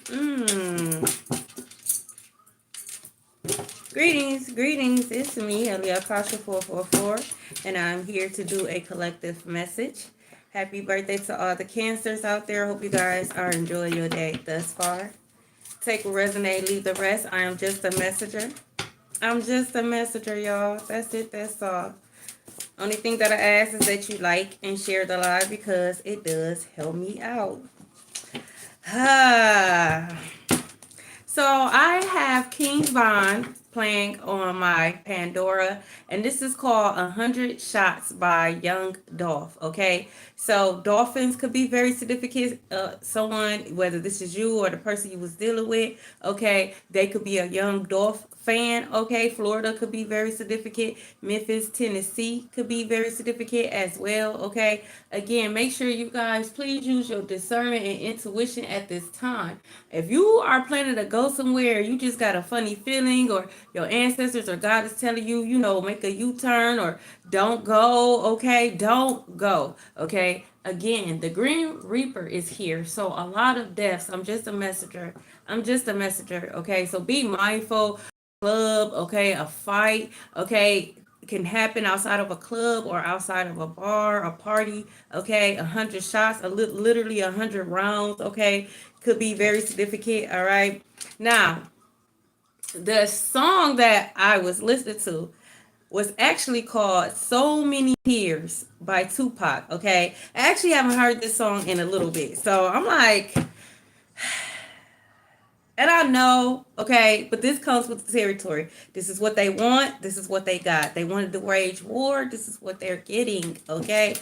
Mm. Greetings. It's me, Elia Kasha 444, and I'm here to do a collective message. Happy birthday to all the cancers out there. Hope you guys are enjoying your day thus far. Take what resonate, leave the rest. I am just a messenger. I'm just a messenger, y'all. That's it. That's all. Only thing that I ask is that you like and share the live because it does help me out. Ah. So I have King Von playing on my Pandora, and this is called 100 Shots by Young Dolph. Okay, so dolphins could be very significant. Someone, whether this is you or the person you was dealing with, okay, they could be a young Dolph fan. Okay, Florida could be very significant. Memphis, Tennessee could be very significant as well. Okay, again, make sure you guys please use your discernment and intuition at this time. If you are planning to go somewhere, you just got a funny feeling, or your ancestors or God is telling you, make a U-turn or don't go, okay? Don't go, okay? Again, the Green Reaper is here. So a lot of deaths. I'm just a messenger. I'm just a messenger, okay? So be mindful. Club, okay? A fight, okay? Can happen outside of a club or outside of a bar, a party, okay? 100 shots, literally 100 rounds, okay? Could be very significant, all right? Now, the song that I was listening to was actually called So Many Tears by Tupac, okay? I actually haven't heard this song in a little bit. So I'm like, and I know, okay, but this comes with the territory. This is what they want. This is what they got. They wanted to wage war. This is what they're getting, okay?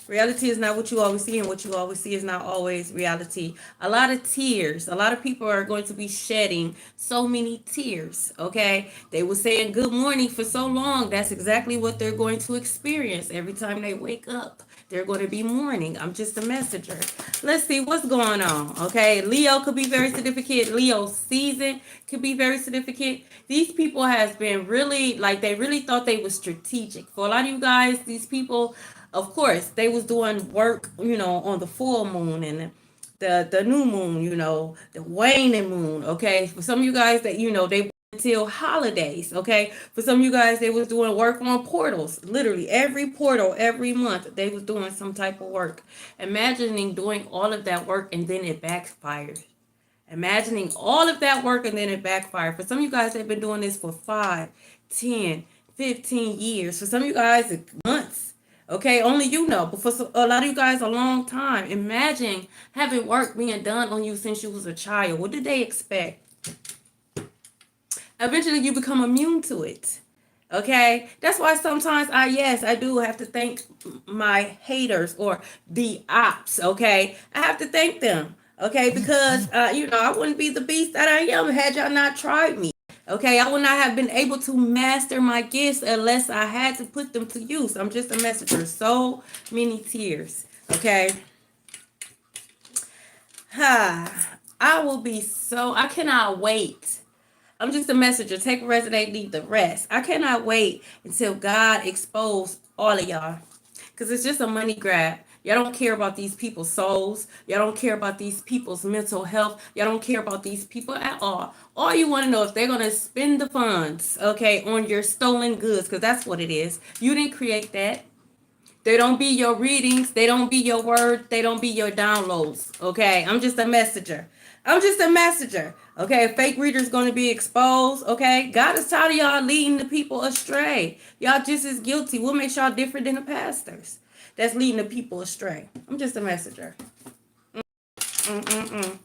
Reality is not what you always see, and what you always see is not always reality. A lot of tears. A lot of people are going to be shedding so many tears, okay? They were saying good morning for so long. That's exactly what they're going to experience every time they wake up. They're going to be mourning. I'm just a messenger. Let's see what's going on, okay? Leo could be very significant. Leo season could be very significant. These people has been really, like, they really thought they were strategic. For a lot of you guys, these people, of course, they was doing work, on the full moon and the new moon, the waning moon. Okay, for some of you guys that they until holidays. Okay, for some of you guys they was doing work on portals. Literally every portal every month they was doing some type of work. Imagining doing all of that work and then it backfires. Imagining all of that work and then it backfired. For some of you guys, they've been doing this for 5, 10, 15 years. For some of you guys, it's months. Okay, only you know. But for a lot of you guys, a long time. Imagine having work being done on you since you was a child. What did they expect? Eventually, you become immune to it. Okay, that's why sometimes I do have to thank my haters or the ops. Okay, I have to thank them. Okay, because I wouldn't be the beast that I am had y'all not tried me. Okay, I would not have been able to master my gifts unless I had to put them to use. I'm just a messenger. So many tears. Okay. I will be so. I cannot wait. I'm just a messenger. Take what resonate, leave the rest. I cannot wait until God expose all of y'all. Because it's just a money grab. Y'all don't care about these people's souls. Y'all don't care about these people's mental health. Y'all don't care about these people at all. All you want to know is they're going to spend the funds, okay, on your stolen goods. Because that's what it is. You didn't create that. They don't be your readings. They don't be your words. They don't be your downloads. Okay. I'm just a messenger. I'm just a messenger. Okay. Fake readers going to be exposed. Okay. God is tired of y'all leading the people astray. Y'all just as guilty. What makes y'all different than the pastors that's leading the people astray? I'm just a messenger. Mm-mm-mm.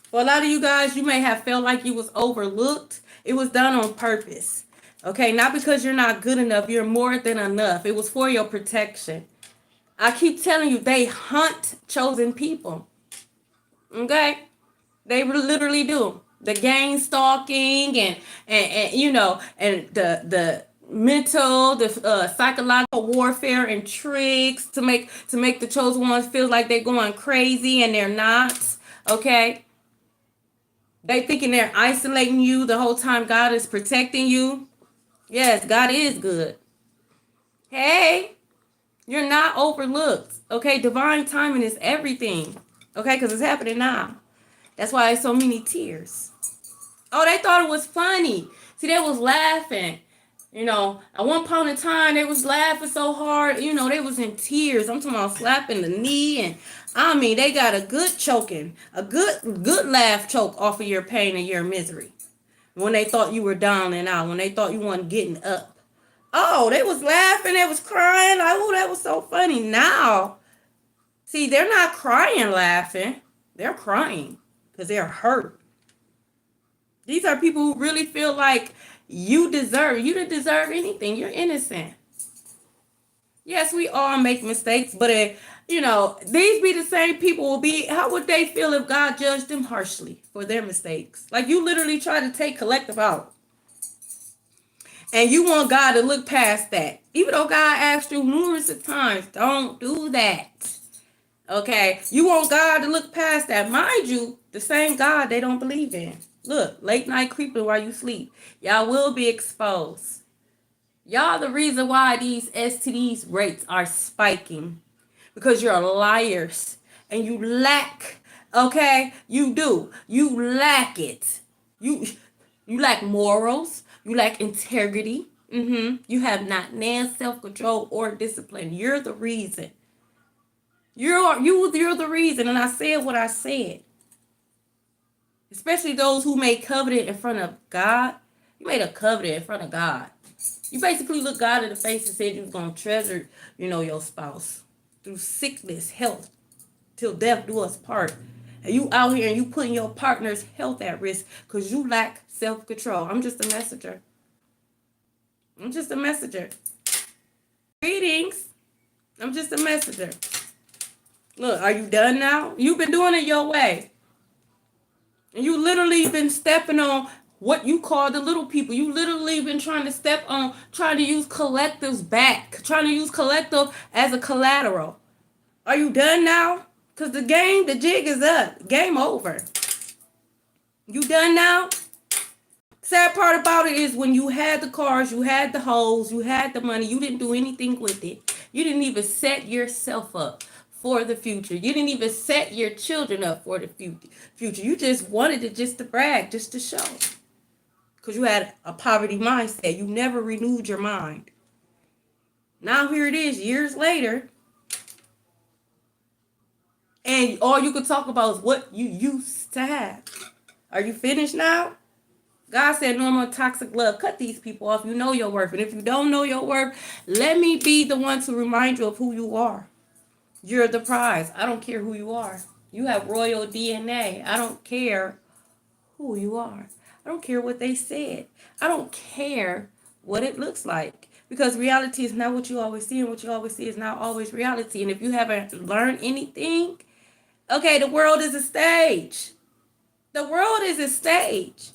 For a lot of you guys, you may have felt like you was overlooked. It was done on purpose. Okay, not because you're not good enough. You're more than enough. It was for your protection. I keep telling you, they hunt chosen people. Okay, they literally do. The gang stalking and the mental, the psychological warfare and tricks to make the chosen ones feel like they're going crazy and they're not. Okay, they thinking they're isolating you the whole time. God is protecting you. Yes, God is good. Hey, you're not overlooked. Okay, divine timing is everything. Okay, because it's happening now. That's why there's so many tears. Oh, they thought it was funny. See, they was laughing. You know, at one point in time, they was laughing so hard. You know, they was in tears. I'm talking about slapping the knee, and I mean, they got a good choking, a good laugh choke off of your pain and your misery. When they thought you were down and out, when they thought you weren't getting up. Oh, they was laughing, they was crying. Like, oh, that was so funny. Now, see, they're not crying, laughing. They're crying because they're hurt. These are people who really feel like you didn't deserve anything. You're innocent. Yes, we all make mistakes, but these be the same people how would they feel if God judged them harshly for their mistakes? Like, you literally try to take collective out. And you want God to look past that. Even though God asked you numerous of times, don't do that. Okay? You want God to look past that. Mind you, the same God they don't believe in. Look, late night creeping while you sleep. Y'all will be exposed. Y'all the reason why these STDs rates are spiking. Because you're liars. And you lack, okay? You do. You lack it. You lack morals. You lack integrity. You have not self-control or discipline. You're the reason. You're the reason. And I said what I said. Especially those who made covenant in front of God. You made a covenant in front of God. You basically looked God in the face and said you was going to treasure, your spouse through sickness, health, till death do us part. And you out here and you putting your partner's health at risk because you lack self-control. I'm just a messenger. Greetings. I'm just a messenger. Look, are you done now? You've been doing it your way. And you literally been stepping on what you call the little people. You literally been trying to use collectives back. Trying to use collective as a collateral. Are you done now? Because the jig is up. Game over. You done now? Sad part about it is when you had the cars, you had the hoes, you had the money, you didn't do anything with it. You didn't even set yourself up for the future. You didn't even set your children up for the future. You just wanted it just to brag, just to show. Because you had a poverty mindset. You never renewed your mind. Now here it is, years later. And all you could talk about is what you used to have. Are you finished now? God said no more toxic love. Cut these people off. You know your worth. And if you don't know your worth, let me be the one to remind you of who you are. You're the prize. I don't care who you are. You have royal DNA. I don't care who you are. I don't care what they said. I don't care what it looks like. Because reality is not what you always see, and what you always see is not always reality. And if you haven't learned anything, okay, the world is a stage. The world is a stage.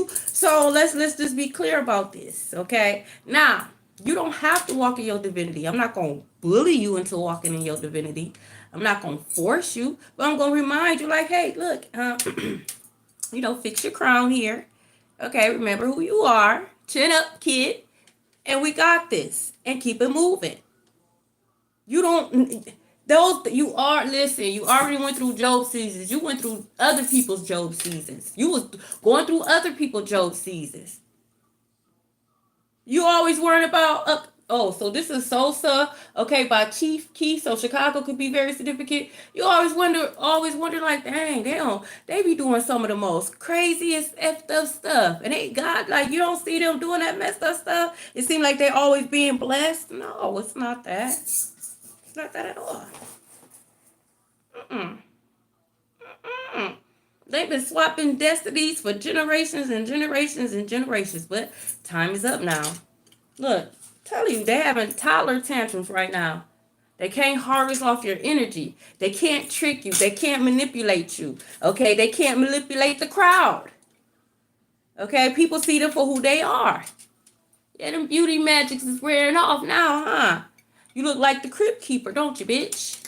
So let's just be clear about this, okay? Now, you don't have to walk in your divinity. I'm not going to bully you into walking in your divinity. I'm not going to force you, but I'm going to remind you like, hey, look, fix your crown here. Okay, remember who you are. Chin up, kid. And we got this. And keep it moving. You already went through Job seasons. You went through other people's Job seasons. You was going through other people's Job seasons. You always worrying about, so this is Sosa, okay, by Chief Keef, so Chicago could be very significant. You always wonder like, dang, they be doing some of the most craziest effed up stuff. And they God, like, you don't see them doing that messed up stuff. It seems like they always being blessed. No, it's not that. It's not that at all. They've been swapping destinies for generations and generations and generations, but time is up now. Look, tell you, they're having toddler tantrums right now. They can't harvest off your energy. They can't trick you. They can't manipulate you. Okay, they can't manipulate the crowd. Okay, people see them for who they are. Yeah, them beauty magics is wearing off now, huh? You look like the Crypt Keeper, don't you, bitch?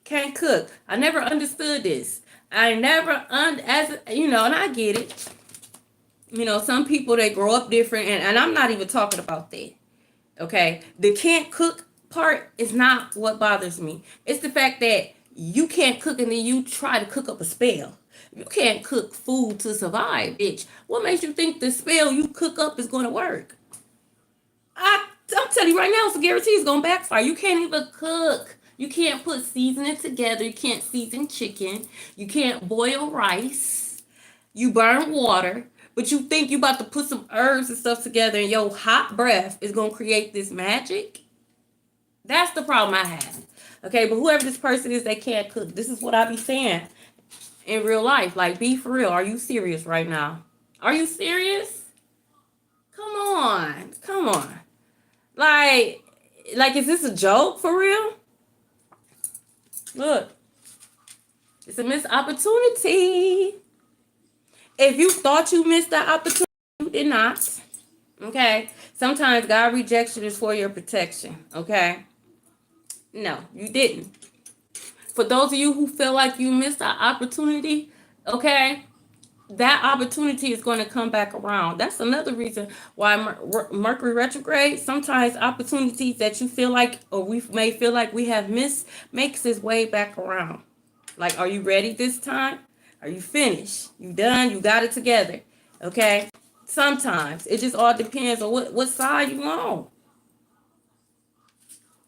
Can't cook. I never understood this. And I get it. Some people, they grow up different, and I'm not even talking about that. Okay? The can't cook part is not what bothers me. It's the fact that you can't cook and then you try to cook up a spell. You can't cook food to survive, bitch. What makes you think the spell you cook up is going to work? I'm telling you right now, it's a guarantee it's going to backfire. You can't even cook. You can't put seasoning together. You can't season chicken. You can't boil rice. You burn water. But you think you about to put some herbs and stuff together and your hot breath is going to create this magic? That's the problem I have. Okay, but whoever this person is, they can't cook. This is what I be saying in real life. Like, be for real. Are you serious right now? Are you serious? Come on. Come on. Like, is this a joke for real? Look. It's a missed opportunity. If you thought you missed that opportunity, you did not. Okay? Sometimes God rejection is for your protection. Okay? No, you didn't. For those of you who feel like you missed that opportunity, okay, that opportunity is going to come back around. That's another reason why Mercury retrograde, sometimes opportunities that you feel like, or we may feel like we have missed, makes its way back around. Like, are you ready this time? Are you finished? You done? You got it together? Okay? Sometimes. It just all depends on what side you on.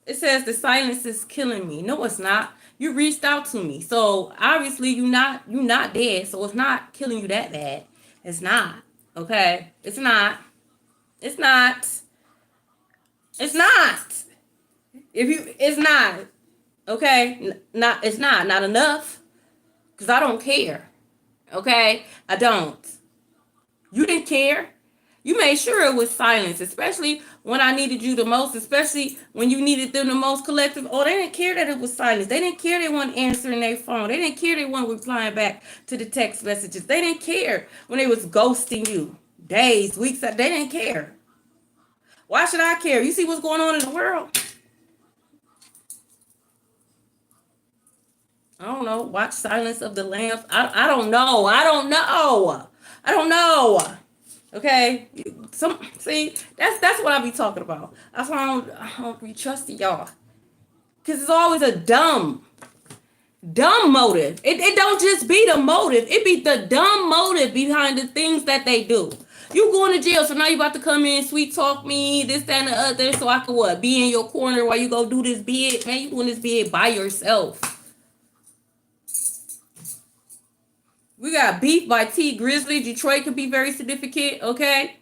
It says the silence is killing me. No, it's not. You reached out to me. So obviously you're not dead. So it's not killing you that bad. It's not. Okay? It's not. It's not. It's not. It's not. Okay? It's not enough. Because I don't care. Okay? I don't. You didn't care. You made sure it was silence, especially when I needed you the most, especially when you needed them the most, collective. Oh, they didn't care that it was silence. They didn't care they weren't answering their phone. They didn't care they weren't replying back to the text messages. They didn't care when they was ghosting you. Days, weeks, they didn't care. Why should I care? You see what's going on in the world? I don't know. Watch Silence of the Lambs. I don't know. I don't know. I don't know. Okay, see that's what I be talking about. That's why I don't be trusting y'all, cause it's always a dumb motive. It don't just be the motive. It be the dumb motive behind the things that they do. You going to jail, so now you about to come in, sweet talk me, this, that, and the other, so I could what? Be in your corner while you go do this bid. Man, you doing this bid by yourself. We got Beef by T Grizzly. Detroit could be very significant, okay?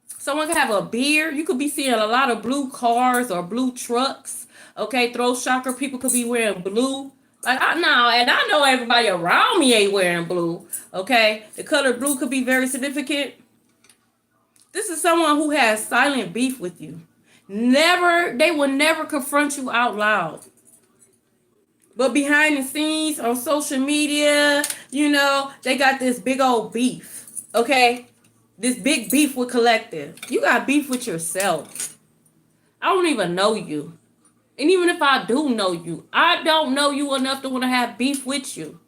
Someone could have a beard. You could be seeing a lot of blue cars or blue trucks, okay? Throw shocker. People could be wearing blue. Like, I know everybody around me ain't wearing blue, okay? The color blue could be very significant. This is someone who has silent beef with you. They will never confront you out loud. But behind the scenes on social media, they got this big old beef, okay? This big beef with collective. You got beef with yourself. I don't even know you. And even if I do know you, I don't know you enough to want to have beef with you.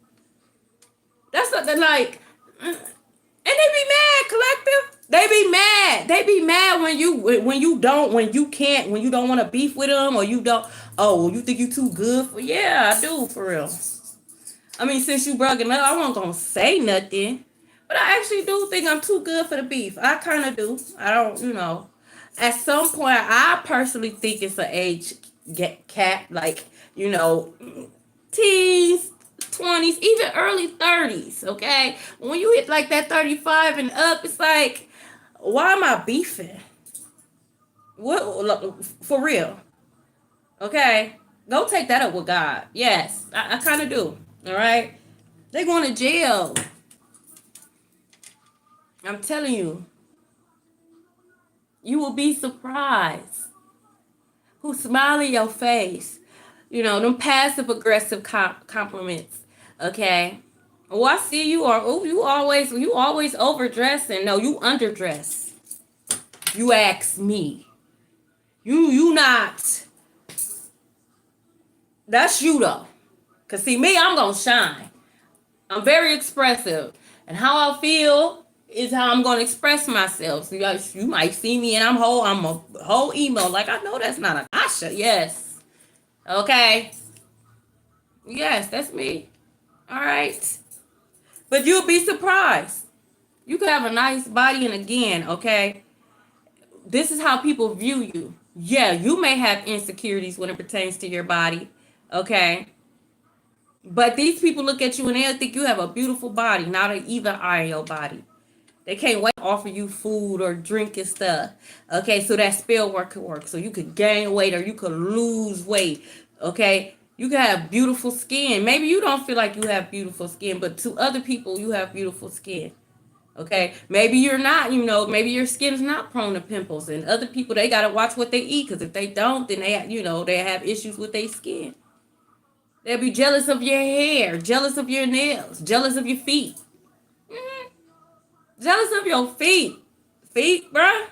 That's something like, and they be mad, collective. They be mad. They be mad when you don't want to beef with them, or you don't. Oh, you think you too good for? Yeah, I do, for real. I mean, since you brought it up, I wasn't gonna say nothing, but I actually do think I'm too good for the beef. I kind of do. I don't. At some point, I personally think it's an age cap, like teens, 20s, even early 30s. Okay, when you hit like that 35 and up, it's like, why am I beefing? What, for real? Okay, go take that up with God. Yes, I kind of do. All right, they going to jail. I'm telling you, you will be surprised who smile in your face. Them passive aggressive compliments. Okay. Oh, I see you are. Oh, you always overdressing. No, you underdress. You ask me. You not. That's you though. Cause see me, I'm gonna shine. I'm very expressive, and how I feel is how I'm going to express myself. So you might see me and I'm a whole emo. Like, I know that's not a Asha. Yes. Okay. Yes, that's me. All right. But you'll be surprised. You could have a nice body, and again, okay, this is how people view you. Yeah, you may have insecurities when it pertains to your body, okay? But these people look at you and they'll think you have a beautiful body, not an even eye in your body. They can't wait to offer you food or drink and stuff. Okay, so that spell work could work. So you could gain weight or you could lose weight. Okay, you can have beautiful skin. Maybe you don't feel like you have beautiful skin, but to other people, you have beautiful skin. Okay, maybe you're not, maybe your skin is not prone to pimples, and other people, they got to watch what they eat, because if they don't, then they have issues with their skin. They'll be jealous of your hair, jealous of your nails, jealous of your feet. Jealous of your feet. Feet, bruh?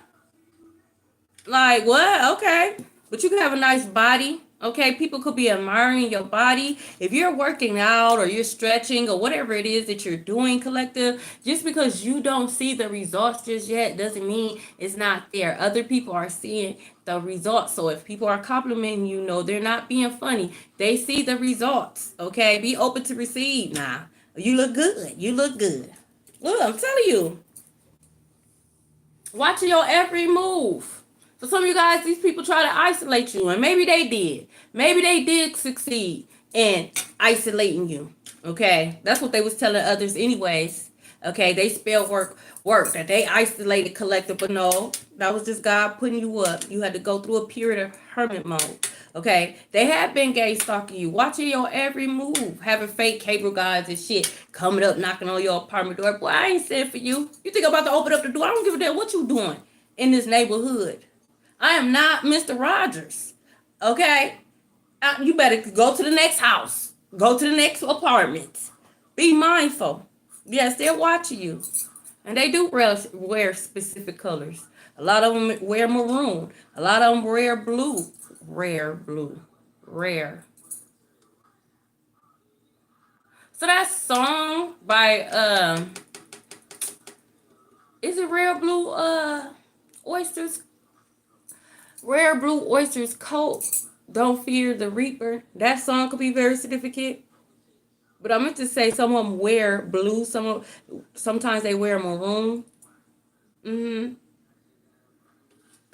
Like, what? Okay. But you can have a nice body. Okay, people could be admiring your body. If you're working out or you're stretching or whatever it is that you're doing, collective, just because you don't see the results just yet doesn't mean it's not there. Other people are seeing the results. So if people are complimenting you, they're not being funny. They see the results. Okay, be open to receive now. You look good. You look good. Look, I'm telling you. Watching your every move. For some of you guys, these people try to isolate you, and maybe they did. Maybe they did succeed in isolating you. Okay, that's what they was telling others, anyways. Okay, they spell work that they isolated collective, but no, that was just God putting you up. You had to go through a period of hermit mode. Okay, they have been gay stalking you, watching your every move, having fake cable guys and shit coming up, knocking on your apartment door. Boy, I ain't said for you. You think I'm about to open up the door? I don't give a damn what you doing in this neighborhood. I am not Mr. Rogers. Okay, you better go to the next house, go to the next apartment. Be mindful. Yes, they're watching you, and they do wear specific colors. A lot of them wear maroon. A lot of them wear blue. Rare blue. Rare. So that song by is it Rare Blue Oysters? Rare Blue Oysters Coat. Don't Fear the Reaper. That song could be very significant. But I meant to say some of them wear blue. Sometimes they wear maroon. The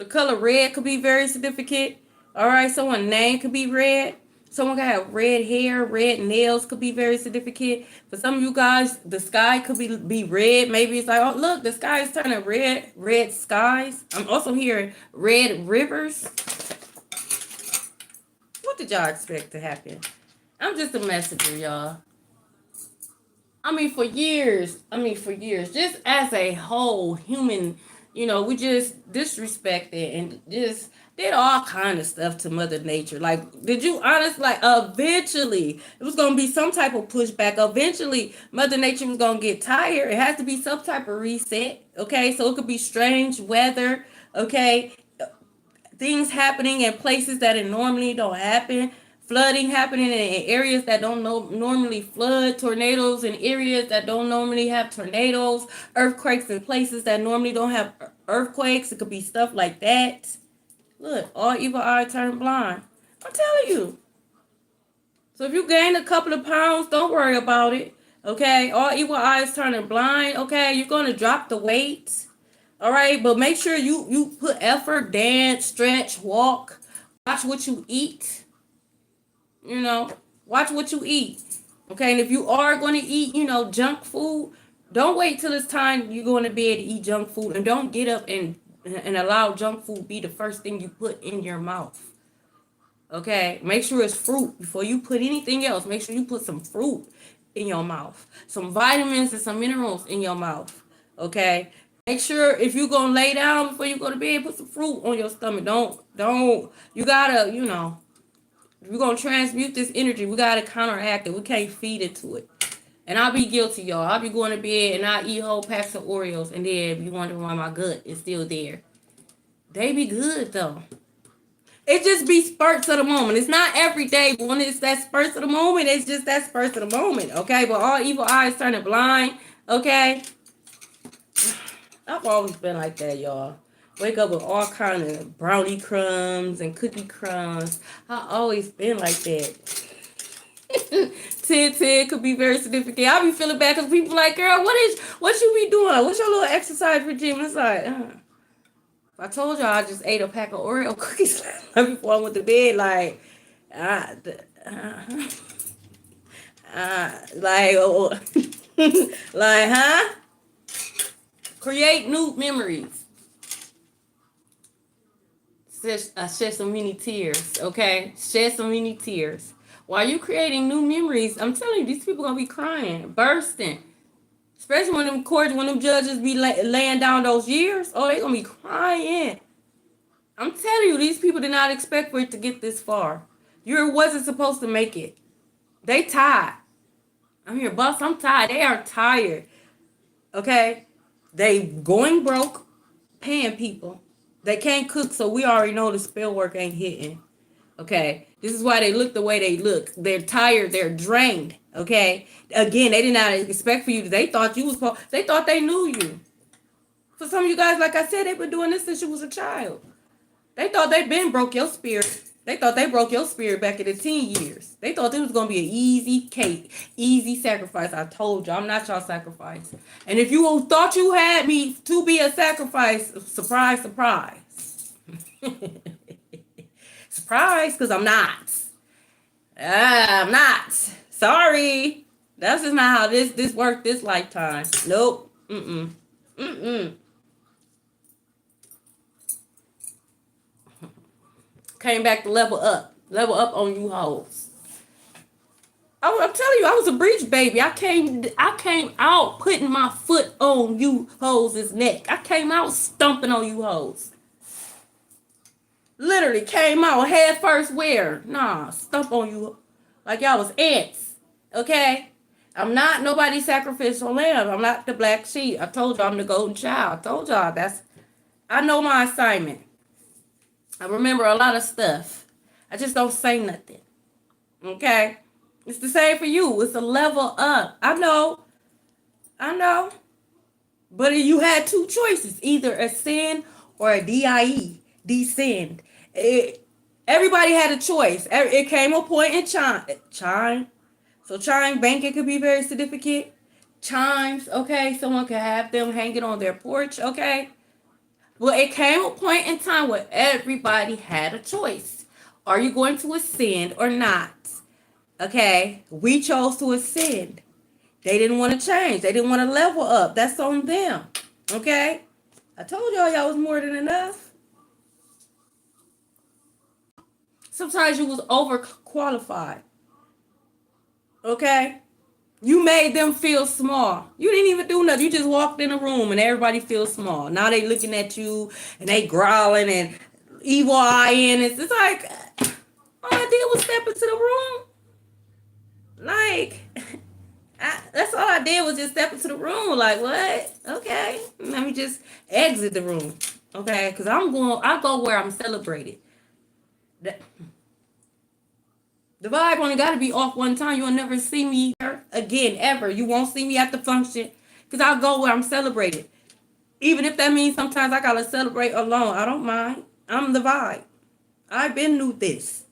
color red could be very significant. All right, someone's name could be red. Someone could have red hair, red nails could be very significant. For some of you guys, the sky could be red. Maybe it's like, oh, look, the sky is turning red, red skies. I'm also hearing red rivers. What did y'all expect to happen? I'm just a messenger, y'all. For years, just as a whole human, we just disrespected and just did all kind of stuff to Mother Nature. Like, did you honestly, like, eventually, it was going to be some type of pushback. Eventually, Mother Nature was going to get tired. It has to be some type of reset, okay? So it could be strange weather, okay? Things happening in places that it normally don't happen. Flooding happening in areas that don't normally flood, tornadoes in areas that don't normally have tornadoes, earthquakes in places that normally don't have earthquakes. It could be stuff like that. Look, all evil eye turn blind. I'm telling you. So if you gain a couple of pounds, don't worry about it. Okay, all evil eyes turning blind. Okay, you're gonna drop the weight. All right, but make sure you put effort, dance, stretch, walk, watch what you eat. Watch what you eat. Okay, and if you are going to eat, junk food, don't wait till it's time you're going to bed to eat junk food, and don't get up and allow junk food be the first thing you put in your mouth. Okay, make sure it's fruit before you put anything else. Make sure you put some fruit in your mouth, some vitamins and some minerals in your mouth. Okay, make sure if you're gonna lay down before you go to bed, put some fruit on your stomach. Don't. You gotta, if we're going to transmute this energy, we got to counteract it. We can't feed into it. And I'll be guilty, y'all. I'll be going to bed and I'll eat whole packs of Oreos. And then you wondering why my gut is still there. They be good, though. It just be spurts of the moment. It's not every day, but when it's that spurts of the moment, it's just that spurts of the moment, okay? But all evil eyes turning blind, okay? I've always been like that, y'all. Wake up with all kind of brownie crumbs and cookie crumbs. I always been like that. 10 could be very significant. I be feeling bad because people like, girl, what you be doing? What's your little exercise regime? It's like, I told y'all I just ate a pack of Oreo cookies before I went to bed. Like, uh, like, oh, like, huh? Create new memories. Shed some many tears, okay? Shed some many tears. While you creating new memories, I'm telling you, these people gonna be crying, bursting. Especially when them judges be laying down those years. Oh, they gonna be crying. I'm telling you, these people did not expect for it to get this far. You wasn't supposed to make it. They tired. I'm here, boss. I'm tired. They are tired. Okay? They going broke, paying people. They can't cook, so we already know the spell work ain't hitting. Okay? This is why they look the way they look. They're tired. They're drained. Okay? Again, they did not expect for you. They thought they thought they knew you. For some of you guys, like I said, they've been doing this since you was a child. They thought they been broke your spirit. They thought they broke your spirit back in the teen years. They thought it was going to be an easy cake, easy sacrifice. I told you, I'm not your sacrifice. And if you thought you had me to be a sacrifice, surprise, surprise. Surprise, because I'm not. I'm not. Sorry. That's just not how this worked this lifetime. Nope. Came back to level up on you hoes. I'm telling you, I was a breach baby. I came out putting my foot on you hoes' neck. I came out stomping on you hoes. Literally came out head first where? Nah, stomp on you like y'all was ants. Okay? I'm not nobody's sacrificial lamb. I'm not the black sheep. I told y'all I'm the golden child. I told y'all I know my assignment. I remember a lot of stuff. I just don't say nothing. Okay? It's the same for you. It's a level up. I know. But you had two choices. Either ascend or a DIE. Descend. Everybody had a choice. It came a point in chime. So chime banking could be very significant. Chimes, okay? Someone could have them hanging on their porch, okay? Well, it came a point in time where everybody had a choice. Are you going to ascend or not? Okay, we chose to ascend. They didn't want to change. They didn't want to level up. That's on them. Okay? I told y'all was more than enough. Sometimes you was overqualified. Okay? You made them feel small. You didn't even do nothing. You just walked in a room and everybody feels small. Now they looking at you and they growling and evil eyeing. It's like, all I did was step into the room. Like, that's all I did was just step into the room. Like, what? Okay. Let me just exit the room. Okay? Because I go where I'm celebrated. The vibe only got to be off one time. You'll never see me again, ever. You won't see me at the function because I'll go where I'm celebrated. Even if that means sometimes I got to celebrate alone. I don't mind. I'm the vibe. I've been knew this.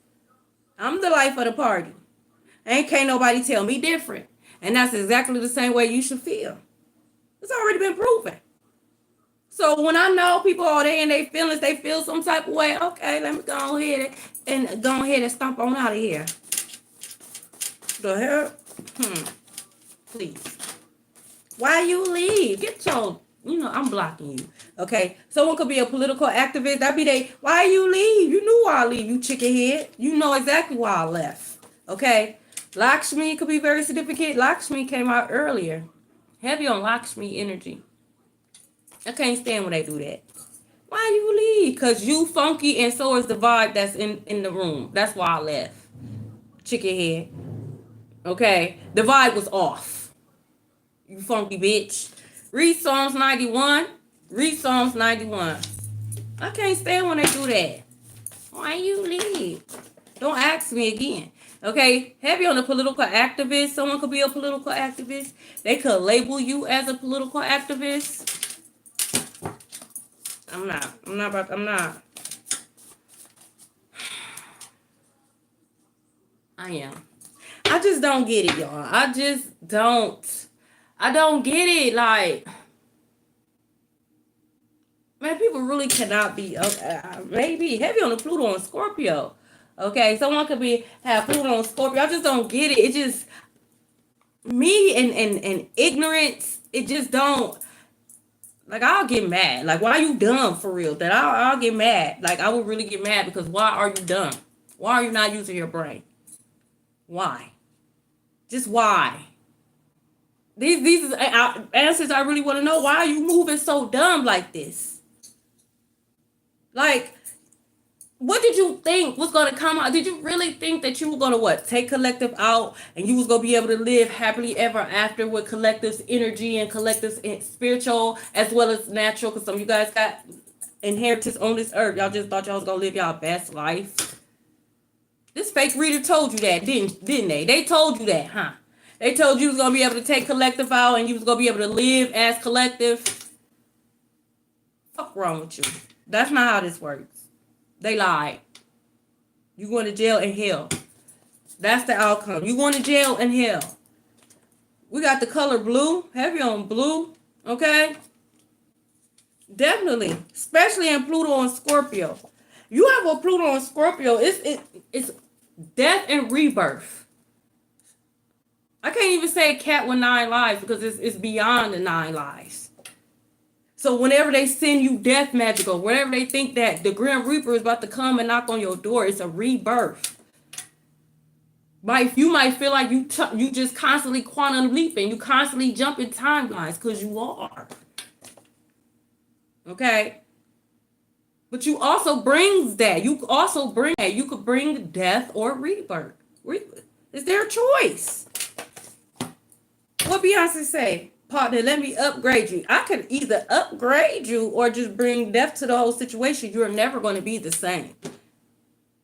I'm the life of the party. Can't nobody tell me different. And that's exactly the same way you should feel. It's already been proven. So when I know people all day in their feelings, they feel some type of way. Okay, let me go ahead and stomp on out of here. The hell? Please. Why you leave? Get your, I'm blocking you. Okay? Someone could be a political activist. That'd be why you leave? You knew why I leave, you chicken head. You know exactly why I left. Okay? Lakshmi could be very significant. Lakshmi came out earlier. Heavy on Lakshmi energy. I can't stand when they do that. Why you leave? Because you funky and so is the vibe that's in the room. That's why I left. Chicken head. Okay? The vibe was off. You funky bitch. Read Psalms 91. Read Psalms 91. I can't stand when they do that. Why you leave? Don't ask me again. Okay? Heavy on a political activist. Someone could be a political activist. They could label you as a political activist. I'm not. I am. I just don't get it, y'all. I just don't. I don't get it. Like, man, people really cannot be. Maybe heavy on the Pluto and Scorpio. Okay, someone could have Pluto and Scorpio. I just don't get it. It just me and ignorance. It just don't. Like, I'll get mad. Like, why are you dumb for real? That I'll get mad. Like, I would really get mad because why are you dumb? Why are you not using your brain? Why? Just why? These answers I really want to know. Why are you moving so dumb like this? Like, what did you think was going to come out? Did you really think that you were going to take collective out and you was going to be able to live happily ever after with collective's energy and collective's spiritual as well as natural? Because some of you guys got inheritance on this earth. Y'all just thought y'all was going to live y'all best life. This fake reader told you that, didn't they? They told you that, huh? They told you was going to be able to take collective out and you was going to be able to live as collective. Fuck wrong with you. That's not how this works. They lied. You going to jail and hell. That's the outcome. You going to jail and hell. We got the color blue. Heavy on blue. Okay? Definitely. Especially in Pluto and Scorpio. You have a Pluto and Scorpio. It's death and rebirth. I can't even say a cat with 9 lives because it's beyond the 9 lives. So whenever they send you death magic or whenever they think that the Grim Reaper is about to come and knock on your door, it's a rebirth. You might feel like you just constantly quantum leaping. You constantly jumping timelines because you are. Okay? But you also brings that. You also bring that. You could bring death or rebirth. It's their choice. What Beyonce say? Partner, let me upgrade you. I could either upgrade you or just bring death to the whole situation. You're never going to be the same.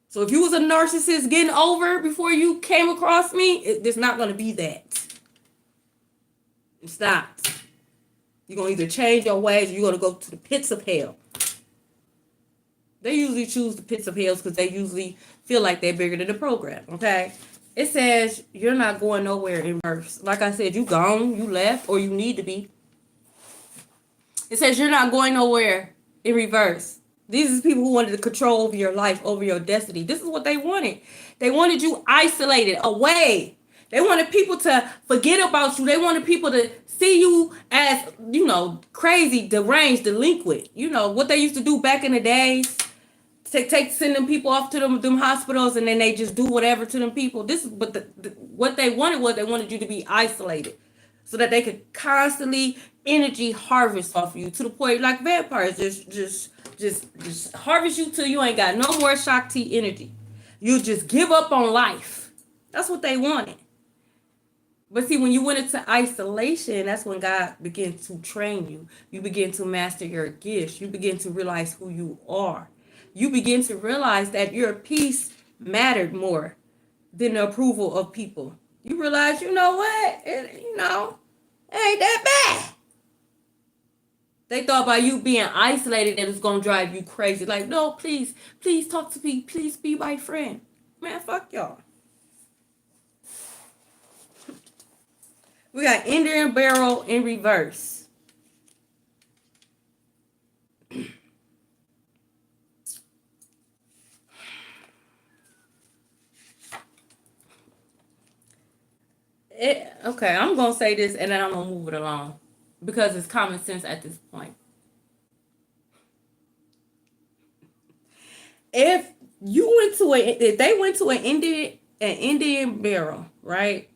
So if you was a narcissist getting over before you came across me, it's not going to be that. It's not. You're going to either change your ways or you're going to go to the pits of hell. They usually choose the pits of hell because they usually feel like they're bigger than the program, okay? It says you're not going nowhere in verse. Like I said, you gone, you left, or you need to be. It says you're not going nowhere in reverse. These are people who wanted to control over your life, over your destiny. This is what they wanted. They wanted you isolated, away. They wanted people to forget about you. They wanted people to see you as, crazy, deranged, delinquent. What they used to do back in the days. Send them people off to them hospitals and then they just do whatever to them people. What they wanted was they wanted you to be isolated so that they could constantly energy harvest off you to the point like vampires just harvest you till you ain't got no more Shakti energy. You just give up on life. That's what they wanted. But see, when you went into isolation, that's when God began to train you. You begin to master your gifts. You begin to realize who you are. You begin to realize that your peace mattered more than the approval of people. You realize, you know what? It ain't that bad. They thought by you being isolated that it's going to drive you crazy. Like, no, please talk to me. Please be my friend. Man, fuck y'all. We got Indian Barrel in reverse. Okay, I'm going to say this and then I'm going to move it along because it's common sense at this point. If they went to an Indian barrel, right,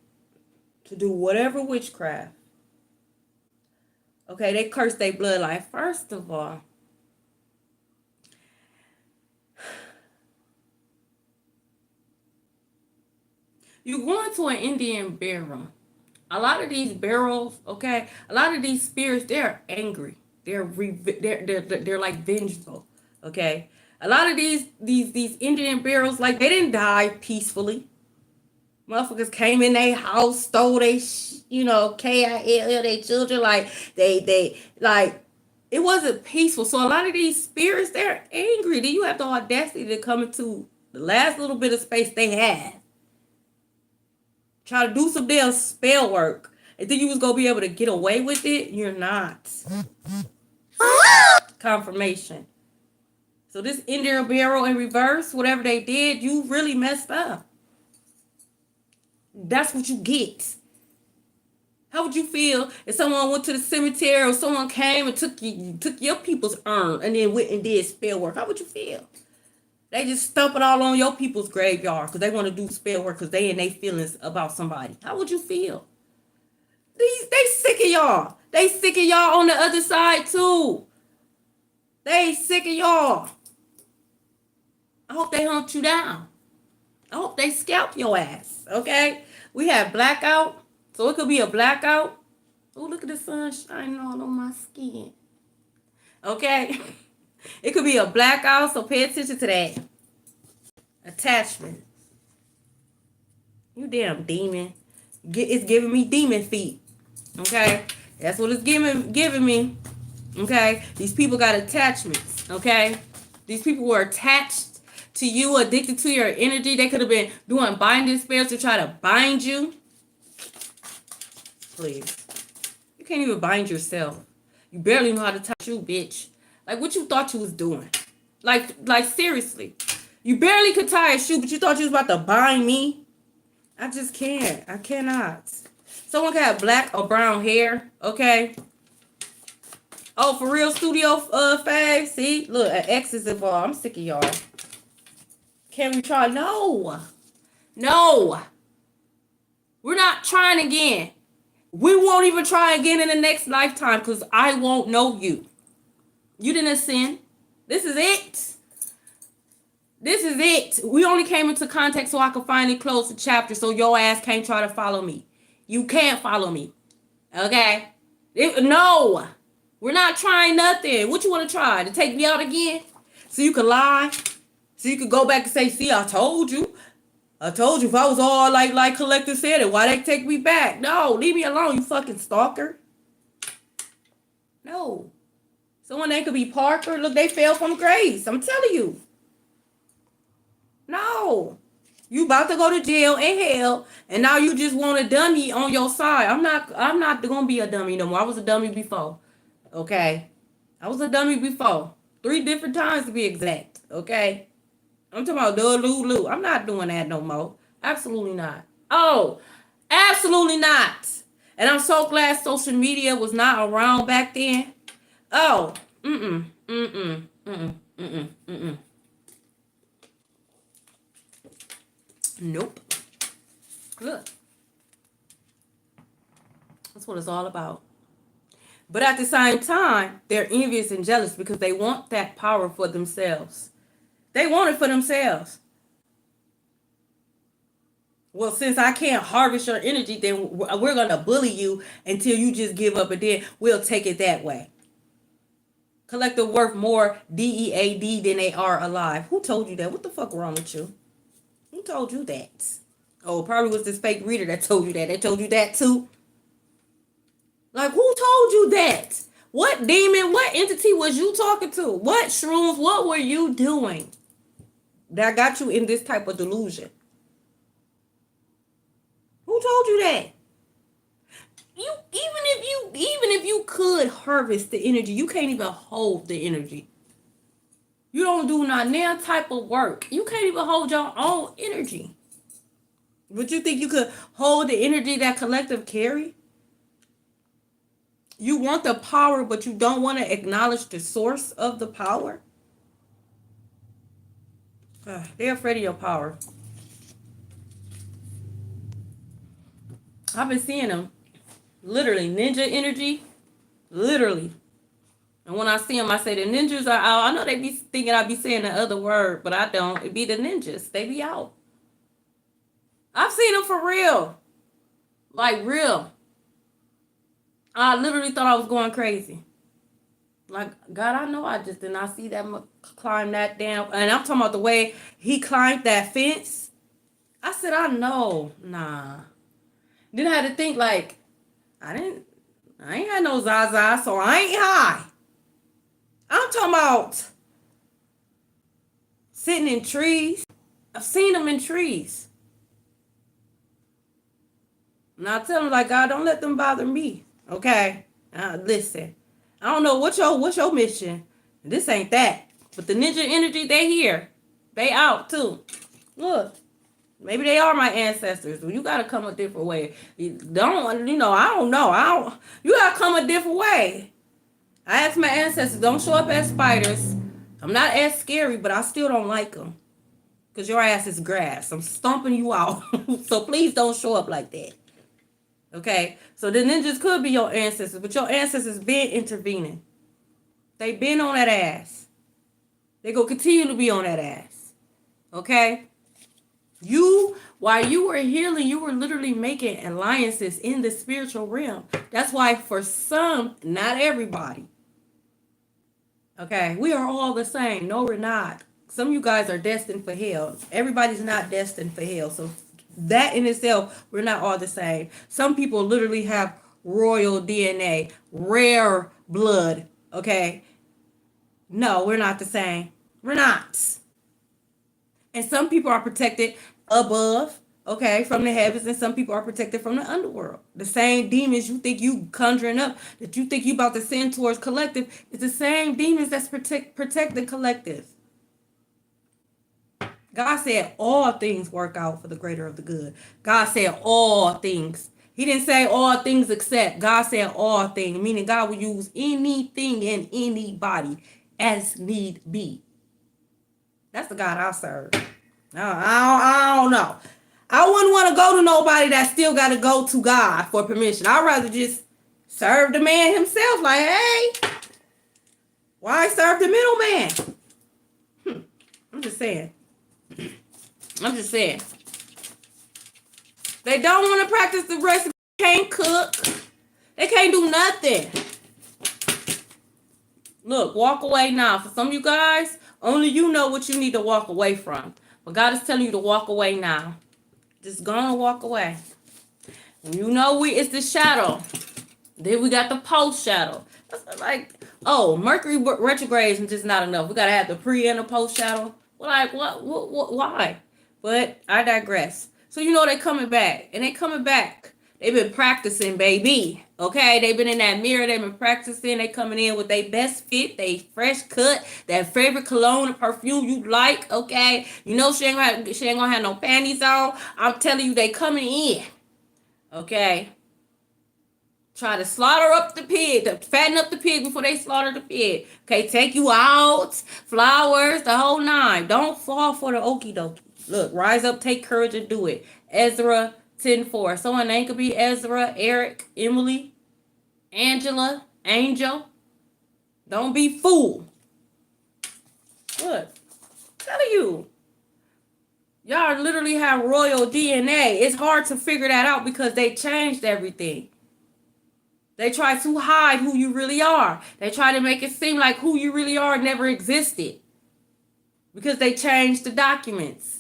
to do whatever witchcraft, okay, they cursed their bloodline. First of all, you going to an Indian barrel. A lot of these barrels, okay, a lot of these spirits, they're angry. They're like vengeful, okay. A lot of these Indian barrels, like they didn't die peacefully. Motherfuckers came in their house, stole they, KIL, their children, like they It wasn't peaceful. So a lot of these spirits, they're angry. Then you have the audacity to come into the last little bit of space they had. Try to do some damn spell work. And think you was gonna be able to get away with it? You're not. Confirmation. So this Indian Barrel in reverse, whatever they did, you really messed up. That's what you get. How would you feel if someone went to the cemetery or someone came and took your people's urn and then went and did spell work? How would you feel? They just stump it all on your people's graveyard because they want to do spell work because they in their feelings about somebody. How would you feel? They sick of y'all. They sick of y'all on the other side too. They sick of y'all. I hope they hunt you down. I hope they scalp your ass. Okay? We have blackout. So it could be a blackout. Oh, look at the sun shining all on my skin. Okay? It could be a blackout, so pay attention to that. Attachment. You damn demon. It's giving me demon feet. Okay? That's what it's giving me. Okay? These people got attachments. Okay? These people were attached to you, addicted to your energy. They could have been doing binding spells to try to bind you. Please. You can't even bind yourself. You barely know how to tie a shoe, bitch. Like, what you thought you was doing? Like seriously. You barely could tie a shoe, but you thought you was about to bind me? I just can't. I cannot. Someone can have black or brown hair, okay? Oh, for real, studio fags? See? Look, an X is involved. I'm sick of y'all. Can we try? No. No. We're not trying again. We won't even try again in the next lifetime because I won't know you. You didn't ascend. This is it. This is it. We only came into contact so I could finally close the chapter so your ass can't try to follow me. You can't follow me. Okay? No. We're not trying nothing. What you want to try? To take me out again? So you could lie? So you could go back and say, see, I told you. I told you if I was all like Collector said it, why they take me back? No, leave me alone, you fucking stalker. No. Someone that could be Parker, look, they fell from grace. I'm telling you. No. You about to go to jail and hell, and now you just want a dummy on your side. I'm not gonna be a dummy no more. I was a dummy before. Okay? I was a dummy before. 3 different times to be exact. Okay? I'm talking about Lulu. I'm not doing that no more. Absolutely not. Oh, absolutely not. And I'm so glad social media was not around back then. Oh, Nope. Look. That's what it's all about. But at the same time, they're envious and jealous because they want that power for themselves. They want it for themselves. Well, since I can't harvest your energy, then we're going to bully you until you just give up, and then we'll take it that way. Collective worth more DEAD than they are alive. Who told you that? What the fuck wrong with you? Who told you that? Oh, probably was this fake reader that told you that. They told you that too? Like, who told you that? What demon, what entity was you talking to? What shrooms, what were you doing that got you in this type of delusion? Who told you that? Even if you could harvest the energy, you can't even hold the energy. You don't do not now type of work. You can't even hold your own energy. But you think you could hold the energy that collective carry? You want the power, but you don't want to acknowledge the source of the power? They're afraid of your power. I've been seeing them. Literally, ninja energy. Literally. And when I see them, I say the ninjas are out. I know they be thinking I be saying the other word, but I don't. It be the ninjas. They be out. I've seen them for real. Like, real. I literally thought I was going crazy. Like, God, I know I just did not see that climb that down. And I'm talking about the way he climbed that fence. I said, I know. Nah. Then I had to think, like, I ain't had no Zaza, so I ain't high. I'm talking about sitting in trees. I've seen them in trees. And I tell them, like, God, don't let them bother me. Okay? Listen. I don't know what's your mission. This ain't that. But the ninja energy, they here. They out too. Look. Maybe they are my ancestors. You gotta come a different way. I don't know. You gotta come a different way. I asked my ancestors, don't show up as spiders. I'm not as scary, but I still don't like them. Because your ass is grass. I'm stomping you out. So please don't show up like that. Okay? So the ninjas could be your ancestors, but your ancestors been intervening. They been on that ass. They gonna continue to be on that ass. Okay? While you were healing, you were literally making alliances in the spiritual realm. That's why for some, not everybody. Okay, we are all the same. No, we're not. Some of you guys are destined for hell. Everybody's not destined for hell. So that in itself, we're not all the same. Some people literally have royal DNA, rare blood. Okay. No, we're not the same. We're not. And some people are protected above, okay, from the heavens, and some people are protected from the underworld. The same demons you think you conjuring up, that you think you about to send towards collective, it's the same demons that's protect the collective. God said all things work out for the greater of the good. God said all things. He didn't say all things except. God said all things, meaning God will use anything and anybody as need be. That's the God I serve. I don't know. I wouldn't want to go to nobody that still got to go to God for permission. I'd rather just serve the man himself. Like, hey, why serve the middleman? I'm just saying. They don't want to practice the recipe. They can't cook. They can't do nothing. Look, walk away now. For some of you guys, only you know what you need to walk away from. But God is telling you to walk away now. Just go and walk away. And you know it's the shadow. Then we got the post shadow. That's like, oh, Mercury retrograde is just not enough. We gotta have the pre and the post shadow. Well, like what? Why? But I digress. So you know they coming back, and they coming back. They've been practicing, baby. Okay, they've been in that mirror. They've been practicing. They coming in with their best fit, they fresh cut, that favorite cologne and perfume you like. Okay, you know she ain't gonna have no panties on. I'm telling you, they coming in. Okay. Try to slaughter up the pig, to fatten up the pig before they slaughter the pig. Okay, take you out, flowers, the whole nine. Don't fall for the okie dokie. Look, rise up, take courage, and do it. Ezra 10:4. Someone name could be Ezra, Eric, Emily, Angela, Angel. Don't be fooled. What? Telling you. Y'all literally have royal DNA. It's hard to figure that out because they changed everything. They try to hide who you really are. They try to make it seem like who you really are never existed. Because they changed the documents.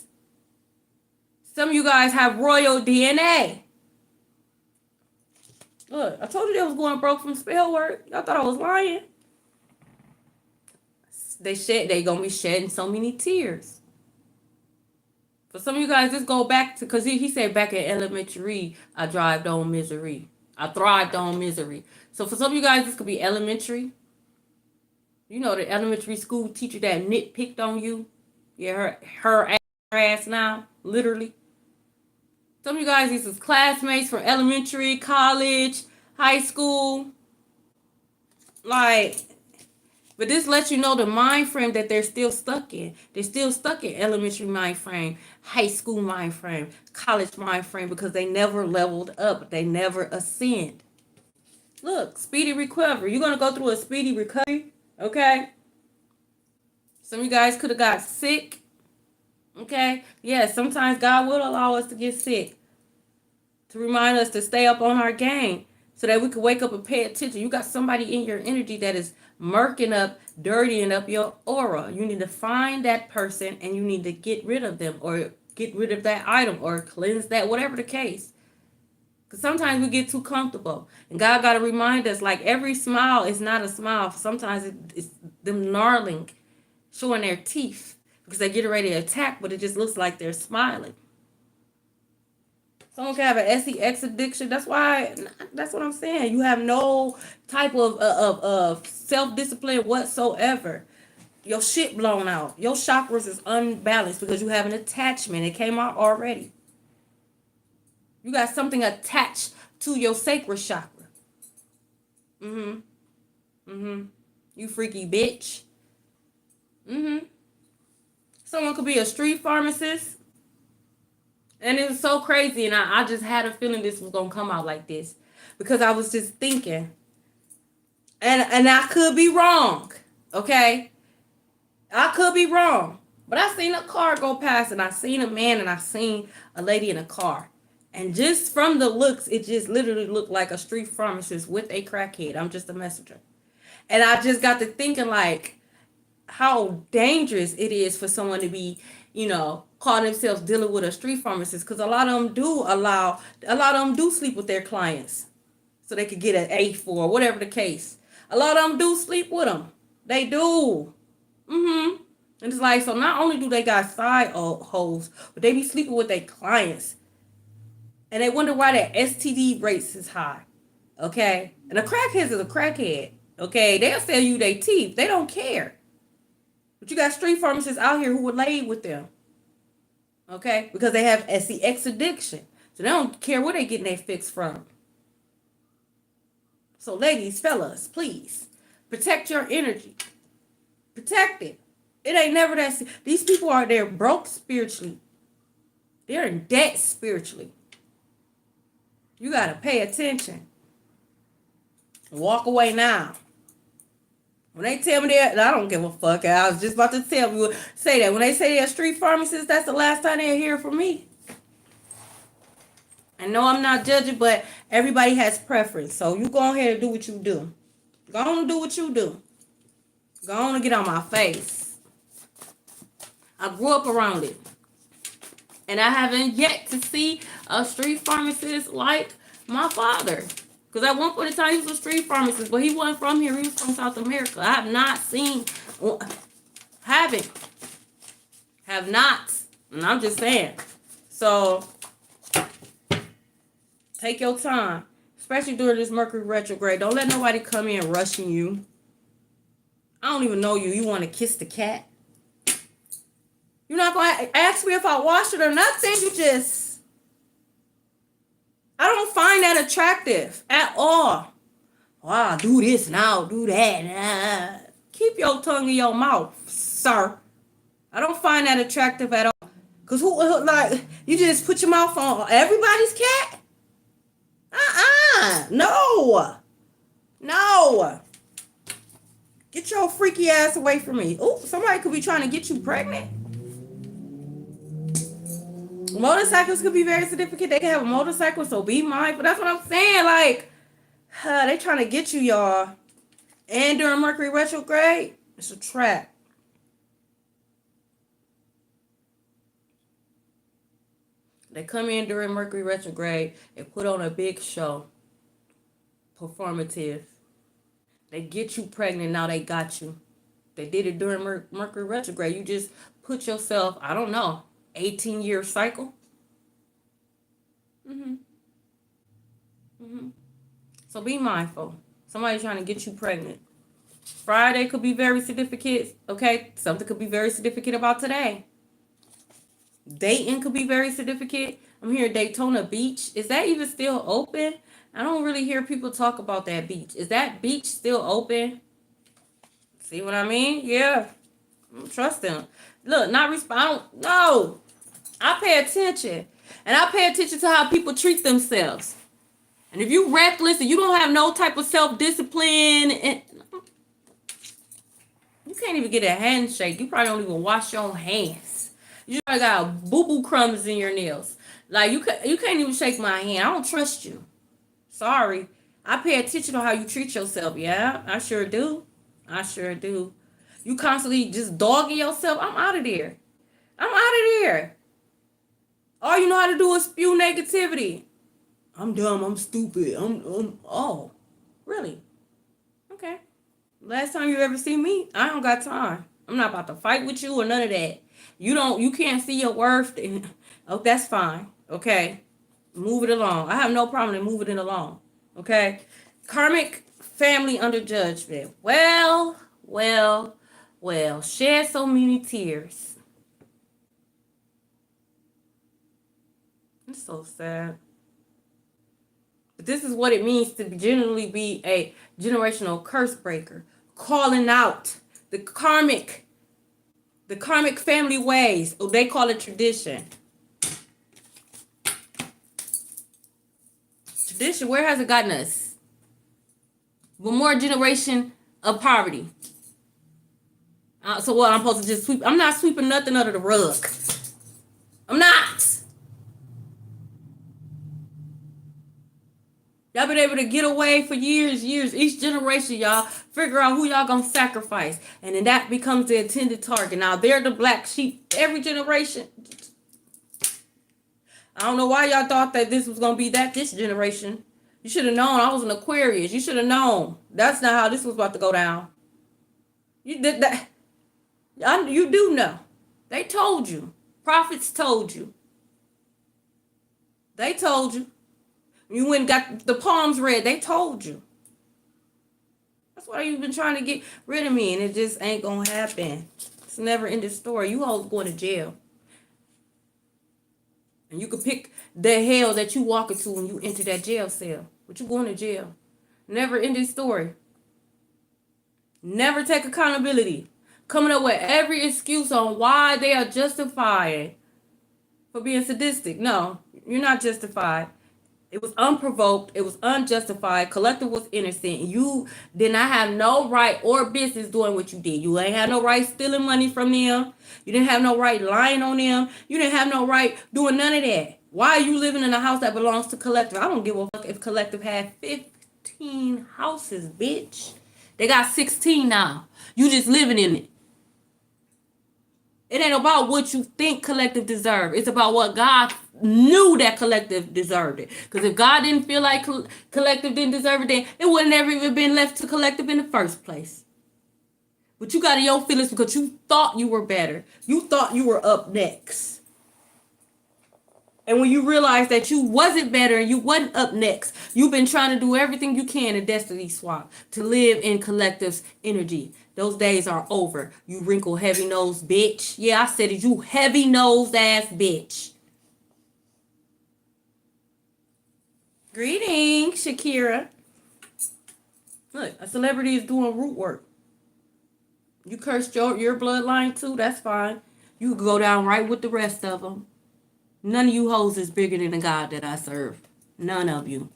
Some of you guys have royal DNA. Look, I told you they was going broke from spell work. Y'all thought I was lying. They gonna be shedding so many tears. For some of you guys, just go back to, because he said back in elementary, I thrived on misery. So for some of you guys, this could be elementary. You know, the elementary school teacher that nitpicked on you. Yeah, her ass now, literally. Some of you guys, these is classmates from elementary, college, high school. Like, but this lets you know the mind frame that they're still stuck in. They're still stuck in elementary mind frame, high school mind frame, college mind frame, because they never leveled up. They never ascend. Look, speedy recovery. You're going to go through a speedy recovery, okay? Some of you guys could have got sick, okay? Yes, sometimes God will allow us to get sick to remind us to stay up on our game so that we can wake up and pay attention. You got somebody in your energy that is murking up, dirtying up your aura. You need to find that person and you need to get rid of them or get rid of that item or cleanse that, whatever the case. Because sometimes we get too comfortable. And God got to remind us, like, every smile is not a smile. Sometimes it's them gnarling, showing their teeth because they get ready to attack, but it just looks like they're smiling. Someone can have an sex addiction. That's what I'm saying. You have no type of self-discipline whatsoever. Your shit blown out. Your chakras is unbalanced because you have an attachment. It came out already. You got something attached to your sacral chakra. You freaky bitch. Someone could be a street pharmacist. And it was so crazy. And I just had a feeling this was going to come out like this. Because I was just thinking. And I could be wrong. Okay? I could be wrong. But I seen a car go past. And I seen a man. And I seen a lady in a car. And just from the looks, it just literally looked like a street pharmacist with a crackhead. I'm just a messenger. And I just got to thinking, like, how dangerous it is for someone to be, call themselves dealing with a street pharmacist. Because a lot of them do sleep with their clients so they could get an A4 or whatever the case. A lot of them do sleep with them. They do. And it's like, so not only do they got side hoes, but they be sleeping with their clients. And they wonder why their STD rates is high. Okay? And a crackhead is a crackhead. Okay? They'll sell you their teeth. They don't care. But you got street pharmacists out here who would lay with them. Okay? Because they have sex addiction. So they don't care where they getting their fix from. So ladies, fellas, please. Protect your energy. Protect it. It ain't never that. These people they're broke spiritually. They're in debt spiritually. You got to pay attention. Walk away now. When they tell me that, I don't give a fuck. I was just about to say that. When they say they're street pharmacists, that's the last time they'll hear from me. I know I'm not judging, but everybody has preference. So you go ahead and do what you do. Go on and do what you do. Go on and get on my face. I grew up around it. And I haven't yet to see a street pharmacist like my father. Because at one point in time, he was a street pharmacist. But he wasn't from here. He was from South America. I have not seen... Have not. And I'm just saying. So, take your time. Especially during this Mercury retrograde. Don't let nobody come in rushing you. I don't even know you. You want to kiss the cat? You're not going to ask me if I washed it or nothing. You just... I don't find that attractive at all. Oh, I'll do this and I'll do that. Keep your tongue in your mouth, sir. I don't find that attractive at all. Because you just put your mouth on everybody's cat? No. Get your freaky ass away from me. Oh, somebody could be trying to get you pregnant. Motorcycles could be very significant. They can have a motorcycle, so be mindful. That's what I'm saying. Like, they trying to get you, y'all. And during Mercury retrograde, it's a trap. They come in during Mercury retrograde and put on a big show. Performative. They get you pregnant, now they got you. They did it during Mercury retrograde. You just put yourself, 18-year cycle. So be mindful. Somebody trying to get you pregnant. Friday could be very significant. Okay, something could be very significant about today. Dating could be very significant. I'm here at Daytona Beach. Is that even still open? I don't really hear people talk about that beach. Is that beach still open? See what I mean? Yeah. I don't trust them. Look, not respond. No. I pay attention. And I pay attention to how people treat themselves. And if you reckless and you don't have no type of self-discipline, and you can't even get a handshake. You probably don't even wash your own hands. You probably got boo-boo crumbs in your nails. Like, you can't even shake my hand. I don't trust you. Sorry. I pay attention to how you treat yourself. Yeah, I sure do. You constantly just dogging yourself. I'm out of there. All you know how to do is spew negativity. I'm dumb, I'm stupid, oh, really? Okay. Last time you ever see me, I don't got time. I'm not about to fight with you or none of that. You can't see your worth. Oh, that's fine. Okay. Move it along. I have no problem in moving it along. Okay. Karmic family under judgment. Well, shed so many tears. It's so sad. But this is what it means to generally be a generational curse breaker. Calling out the karmic family ways. Oh, they call it tradition. Tradition, where has it gotten us? One more generation of poverty. So what, I'm supposed to just sweep? I'm not sweeping nothing under the rug. I'm not. Y'all been able to get away for years. Each generation, y'all figure out who y'all gonna sacrifice. And then that becomes the intended target. Now, they're the black sheep every generation. I don't know why y'all thought that this was gonna be this generation. You should have known. I was an Aquarius. You should have known. That's not how this was about to go down. You did that. You do know. They told you. Prophets told you. They told you. You went and got the palms read. They told you. That's why you've been trying to get rid of me, and it just ain't gonna happen. It's never ending story. You hoes going to jail. And you could pick the hell that you walk into when you enter that jail cell. But you going to jail. Never ending story. Never take accountability. Coming up with every excuse on why they are justified for being sadistic. No, you're not justified. It was unprovoked. It was unjustified. Collective was innocent. You did not have no right or business doing what you did. You ain't had no right stealing money from them. You didn't have no right lying on them. You didn't have no right doing none of that. Why are you living in a house that belongs to Collective? I don't give a fuck if Collective had 15 houses, bitch. They got 16 now. You just living in it. It ain't about what you think Collective deserve. It's about what God knew that Collective deserved it. Because if God didn't feel like Collective didn't deserve it, then it would never even been left to Collective in the first place. But you got in your feelings because you thought you were better. You thought you were up next. And when you realize that you wasn't better and you wasn't up next, you've been trying to do everything you can in Destiny Swap to live in Collective's energy. Those days are over. You wrinkle heavy nose bitch. Yeah, I said it. You heavy nosed ass bitch. Greetings, Shakira. Look, a celebrity is doing root work. You cursed your bloodline too. That's fine. You can go down right with the rest of them. None of you hoes is bigger than the God that I serve. None of you.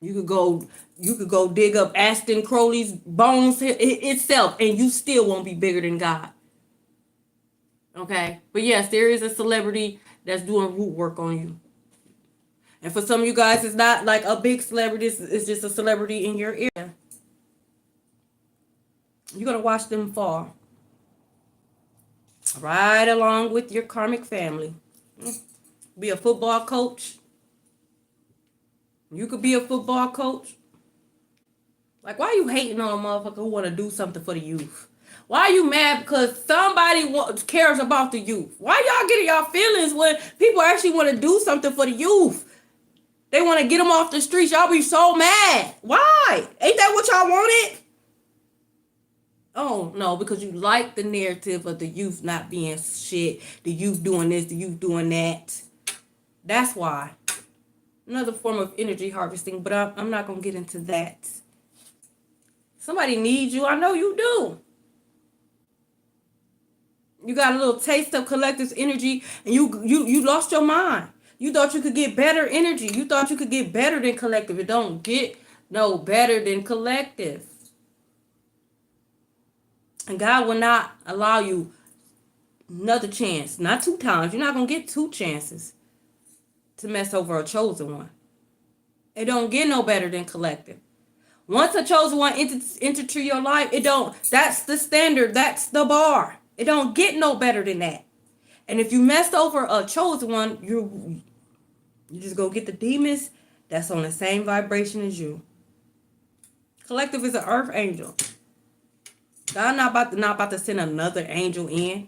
You could go dig up Aston Crowley's bones itself, and you still won't be bigger than God. Okay? But yes, there is a celebrity that's doing root work on you. And for some of you guys, it's not like a big celebrity. It's just a celebrity in your area. You're going to watch them fall. Right along with your karmic family. Be a football coach. You could be a football coach. Like, why are you hating on a motherfucker who want to do something for the youth? Why are you mad because somebody cares about the youth? Why y'all getting y'all feelings when people actually want to do something for the youth? They want to get them off the streets. Y'all be so mad. Why? Ain't that what y'all wanted? Oh, no, because you like the narrative of the youth not being shit. The youth doing this, the youth doing that. That's why. Another form of energy harvesting, but I'm not going to get into that. Somebody needs you. I know you do. You got a little taste of Collective's energy, and you lost your mind. You thought you could get better energy. You thought you could get better than Collective. It don't get no better than Collective. And God will not allow you another chance. Not 2 times. You're not going to get 2 chances to mess over a chosen one. It don't get no better than Collective. Once a chosen one enter your life, that's the standard. That's the bar. It don't get no better than that. And if you messed over a chosen one, you You just go get the demons that's on the same vibration as you. Collective is an earth angel. God not about to send another angel in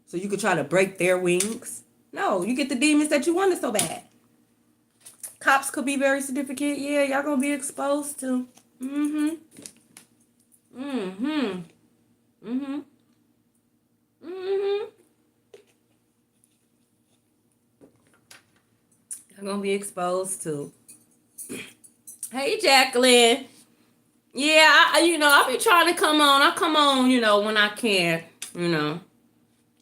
so you could try to break their wings. No, you get the demons that you wanted so bad. Cops could be very significant. Yeah, y'all gonna be exposed to. Mm-hmm. Mm-hmm. Mm-hmm. Mm-hmm. Y'all gonna be exposed to. Hey, Jacqueline. Yeah, I be trying to come on. I come on, when I can,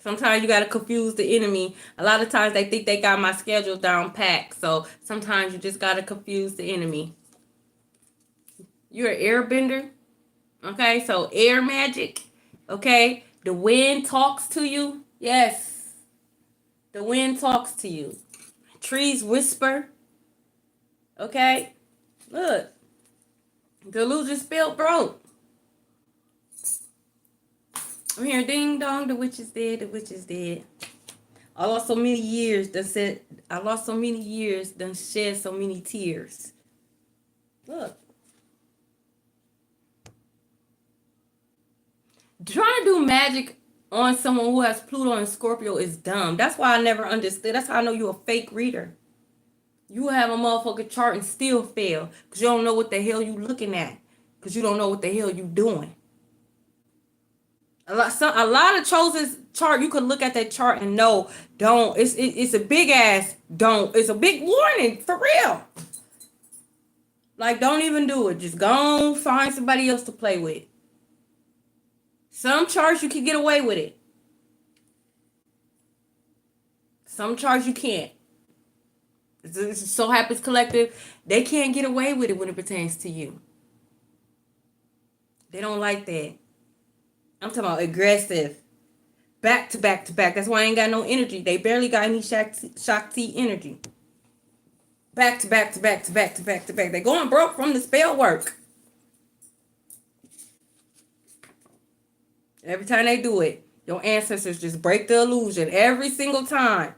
Sometimes you got to confuse the enemy. A lot of times they think they got my schedule down packed. So sometimes you just got to confuse the enemy. You're an airbender. Okay, so air magic. Okay, the wind talks to you. Yes, the wind talks to you. Trees whisper. Okay, look. The illusion spell broke. I'm hearing ding dong, the witch is dead, the witch is dead. I lost so many years, done shed so many tears. Look. Trying to do magic on someone who has Pluto and Scorpio is dumb. That's why I never understood. That's how I know you're a fake reader. You have a motherfucking chart and still fail. Because you don't know what the hell you looking at. Because you don't know what the hell you doing. A lot of chosen chart, you can look at that chart and know, don't. It's a big ass don't. It's a big warning, for real. Like, don't even do it. Just go on, find somebody else to play with. Some charts you can get away with it. Some charts you can't. This so happens collective, they can't get away with it when it pertains to you. They don't like that. I'm talking about aggressive. Back to back to back. That's why I ain't got no energy. They barely got any Shakti energy. Back to back to back to back to back to back. They going broke from the spell work. Every time they do it, your ancestors just break the illusion every single time.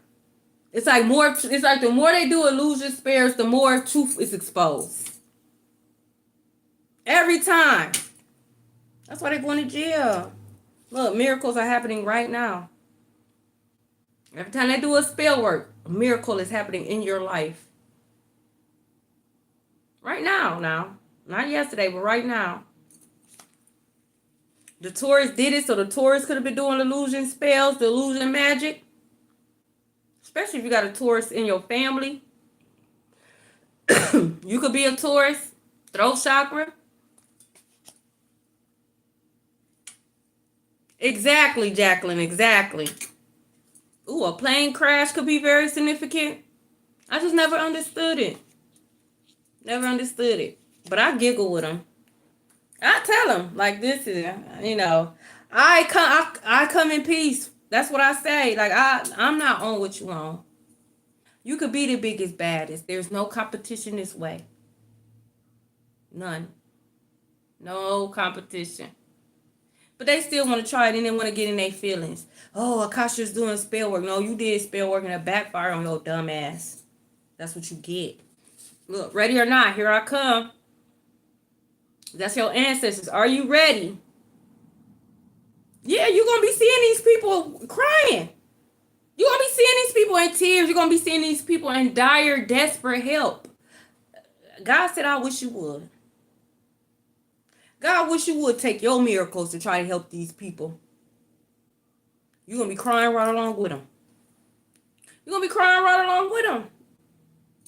It's like the more they do illusion spells, the more truth is exposed. Every time. That's why they're going to jail. Look, miracles are happening right now. Every time they do a spell work, a miracle is happening in your life. Right now. Not yesterday, but right now. The Taurus did it, so the Taurus could have been doing illusion spells, the illusion magic. Especially if you got a Taurus in your family. You could be a Taurus, throat chakra. Exactly, Jacqueline, exactly. Ooh, a plane crash could be very significant. I just never understood it. Never understood it. But I giggle with them. I tell them, like, this is, I come in peace. That's what I say. Like, I'm not on what you on. You could be the biggest, baddest. There's no competition this way. None. No competition. But they still want to try it and they want to get in their feelings. Oh, Akasha's doing spell work. No, you did spell work and it backfired on your dumb ass. That's what you get. Look, ready or not, here I come. That's your ancestors. Are you ready? Yeah, you're going to be seeing these people crying. You're going to be seeing these people in tears. You're going to be seeing these people in dire, desperate help. God said, I wish you would. God wish you would take your miracles to try to help these people. You're going to be crying right along with them. You're going to be crying right along with them.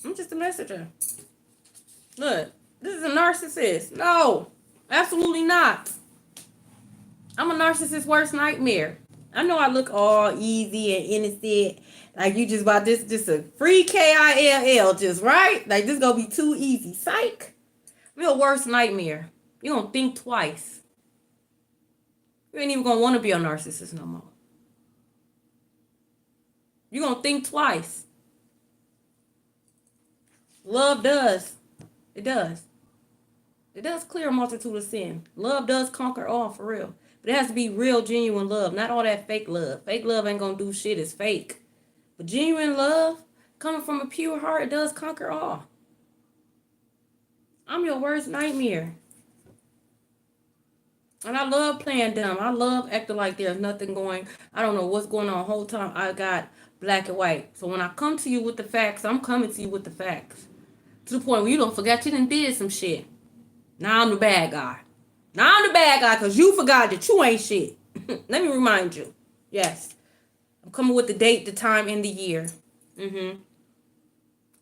I'm just a messenger. Look, this is a narcissist. No, absolutely not. I'm a narcissist's worst nightmare. I know I look all easy and innocent. Like you just about this, just a free KILL, just right? Like this gonna be too easy. Psych. I'm your worst nightmare. You don't think twice. You ain't even gonna want to be a narcissist no more. You gonna think twice. Love does. It does. It does clear a multitude of sin. Love does conquer all, for real. But it has to be real, genuine love. Not all that fake love. Fake love ain't gonna do shit. It's fake. But genuine love Coming from a pure heart does conquer all. I'm your worst nightmare. And I love playing dumb. I love acting like there's nothing going. I don't know what's going on the whole time. I got black and white. So when I come to you with the facts, I'm coming to you with the facts. To the point where you don't forget you done did some shit. Now I'm the bad guy. Now I'm the bad guy because you forgot that you ain't shit. Let me remind you. Yes. I'm coming with the date, the time, and the year.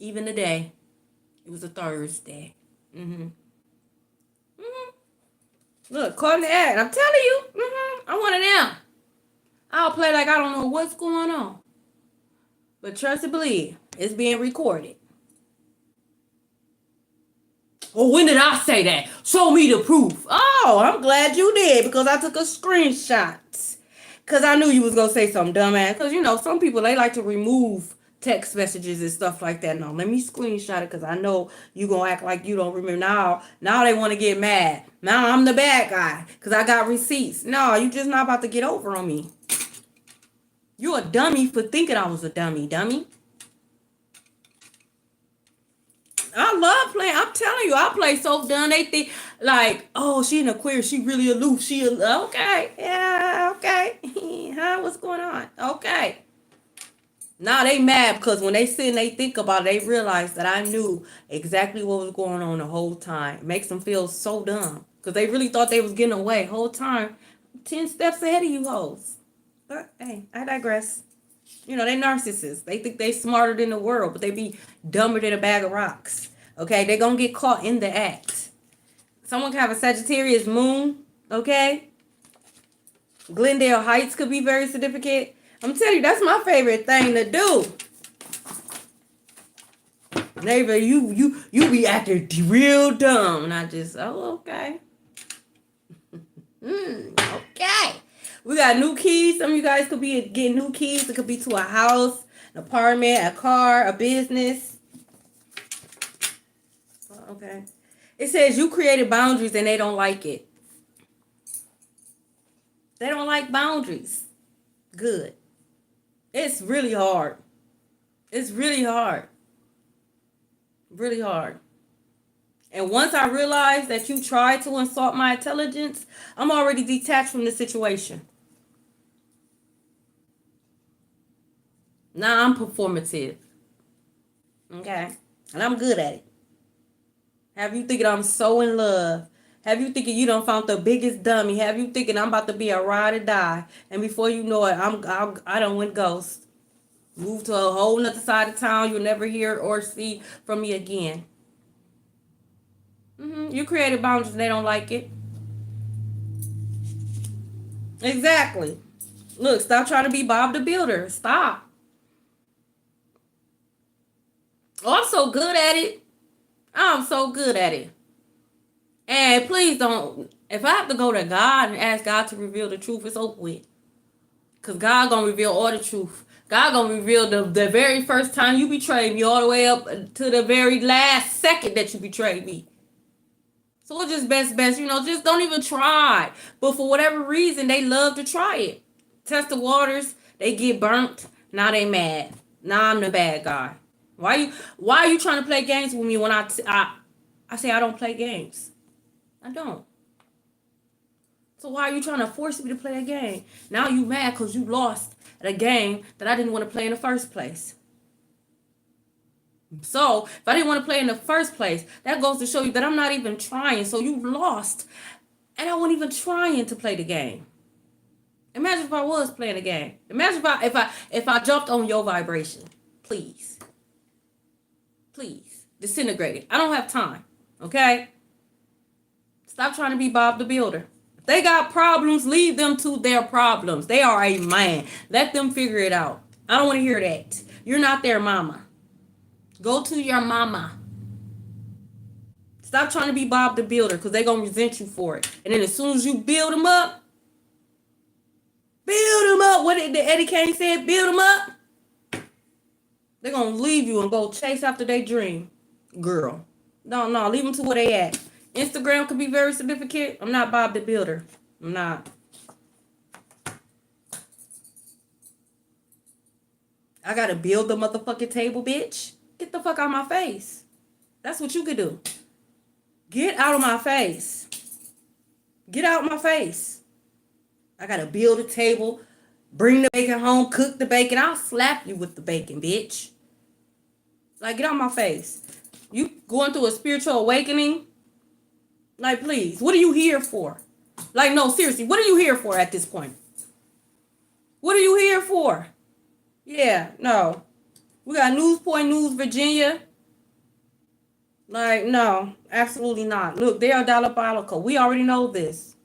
Even the day. It was a Thursday. Look, caught the act. I'm telling you. I'm one of them. I'll play like I don't know what's going on. But trust and believe, it's being recorded. Oh, when did I say that? Show me the proof. Oh, I'm glad you did because I took a screenshot. Because I knew you was going to say something, dumbass. Because, you know, some people, they like to remove text messages and stuff like that. No, let me screenshot it because I know you going to act like you don't remember. Now they want to get mad. Now I'm the bad guy because I got receipts. No, you just not about to get over on me. You a dummy for thinking I was a dummy. I love playing. I'm telling you, I play so dumb. They think like, oh, she an Aquarius. She really aloof. Okay. Yeah, okay. Huh? What's going on? Okay. Now they mad because when they sit and they think about it, they realize that I knew exactly what was going on the whole time. It makes them feel so dumb because they really thought they was getting away whole time. 10 steps ahead of you hoes. But hey, I digress. You know, they narcissists. They think they smarter than the world, but they be dumber than a bag of rocks. Okay, they gonna get caught in the act. Someone can have a Sagittarius moon. Okay, Glendale Heights could be very significant. I'm telling you, that's my favorite thing to do. Neighbor, you be acting real dumb, and I just okay. Okay. We got new keys. Some of you guys could be getting new keys. It could be to a house, an apartment, a car, a business. Okay. It says you created boundaries and they don't like it. They don't like boundaries. Good. It's really hard. It's really hard. Really hard. And once I realize that you tried to insult my intelligence, I'm already detached from the situation. Now I'm performative. Okay? And I'm good at it. Have you thinking I'm so in love? Have you thinking you done found the biggest dummy? Have you thinking I'm about to be a ride or die? And before you know it, I done went ghost. Move to a whole nother side of town. You'll never hear or see from me again. You created boundaries and they don't like it. Exactly. Look, stop trying to be Bob the Builder. Stop. Oh, I'm so good at it. I'm so good at it. And please don't, if I have to go to God and ask God to reveal the truth, it's over with. Because God going to reveal all the truth. God going to reveal the very first time you betrayed me all the way up to the very last second that you betrayed me. So it's just best, you know, just don't even try. But for whatever reason, they love to try it. Test the waters, they get burnt, now they mad. Now I'm the bad guy. Why are you trying to play games with me when I say I don't play games? I don't. So why are you trying to force me to play a game? Now you mad because you lost at a game that I didn't want to play in the first place. So if I didn't want to play in the first place, that goes to show you that I'm not even trying. So you lost, and I wasn't even trying to play the game. Imagine if I was playing a game. Imagine if I jumped on your vibration. Please disintegrate it. I don't have time. Okay. Stop trying to be Bob the Builder. If they got problems, leave them to their problems. They are a man. Let them figure it out. I don't want to hear that. You're not their mama. Go to your mama. Stop trying to be Bob the Builder because they're going to resent you for it. And then as soon as you build them up, what did Eddie Kane said, build them up, they're going to leave you and go chase after their dream. Girl. No, leave them to where they at. Instagram could be very significant. I'm not Bob the Builder. I'm not. I gotta build the motherfucking table, bitch. Get the fuck out of my face. That's what you could do. Get out of my face. Get out of my face. I gotta build a table, bring the bacon home, cook the bacon. I'll slap you with the bacon, bitch. Like, get out of my face. You going through a spiritual awakening? Like, please, what are you here for? Like, no, seriously, what are you here for at this point? What are you here for? Yeah, no. We got News Point News, Virginia. Like, no, absolutely not. Look, they are diabolical. We already know this.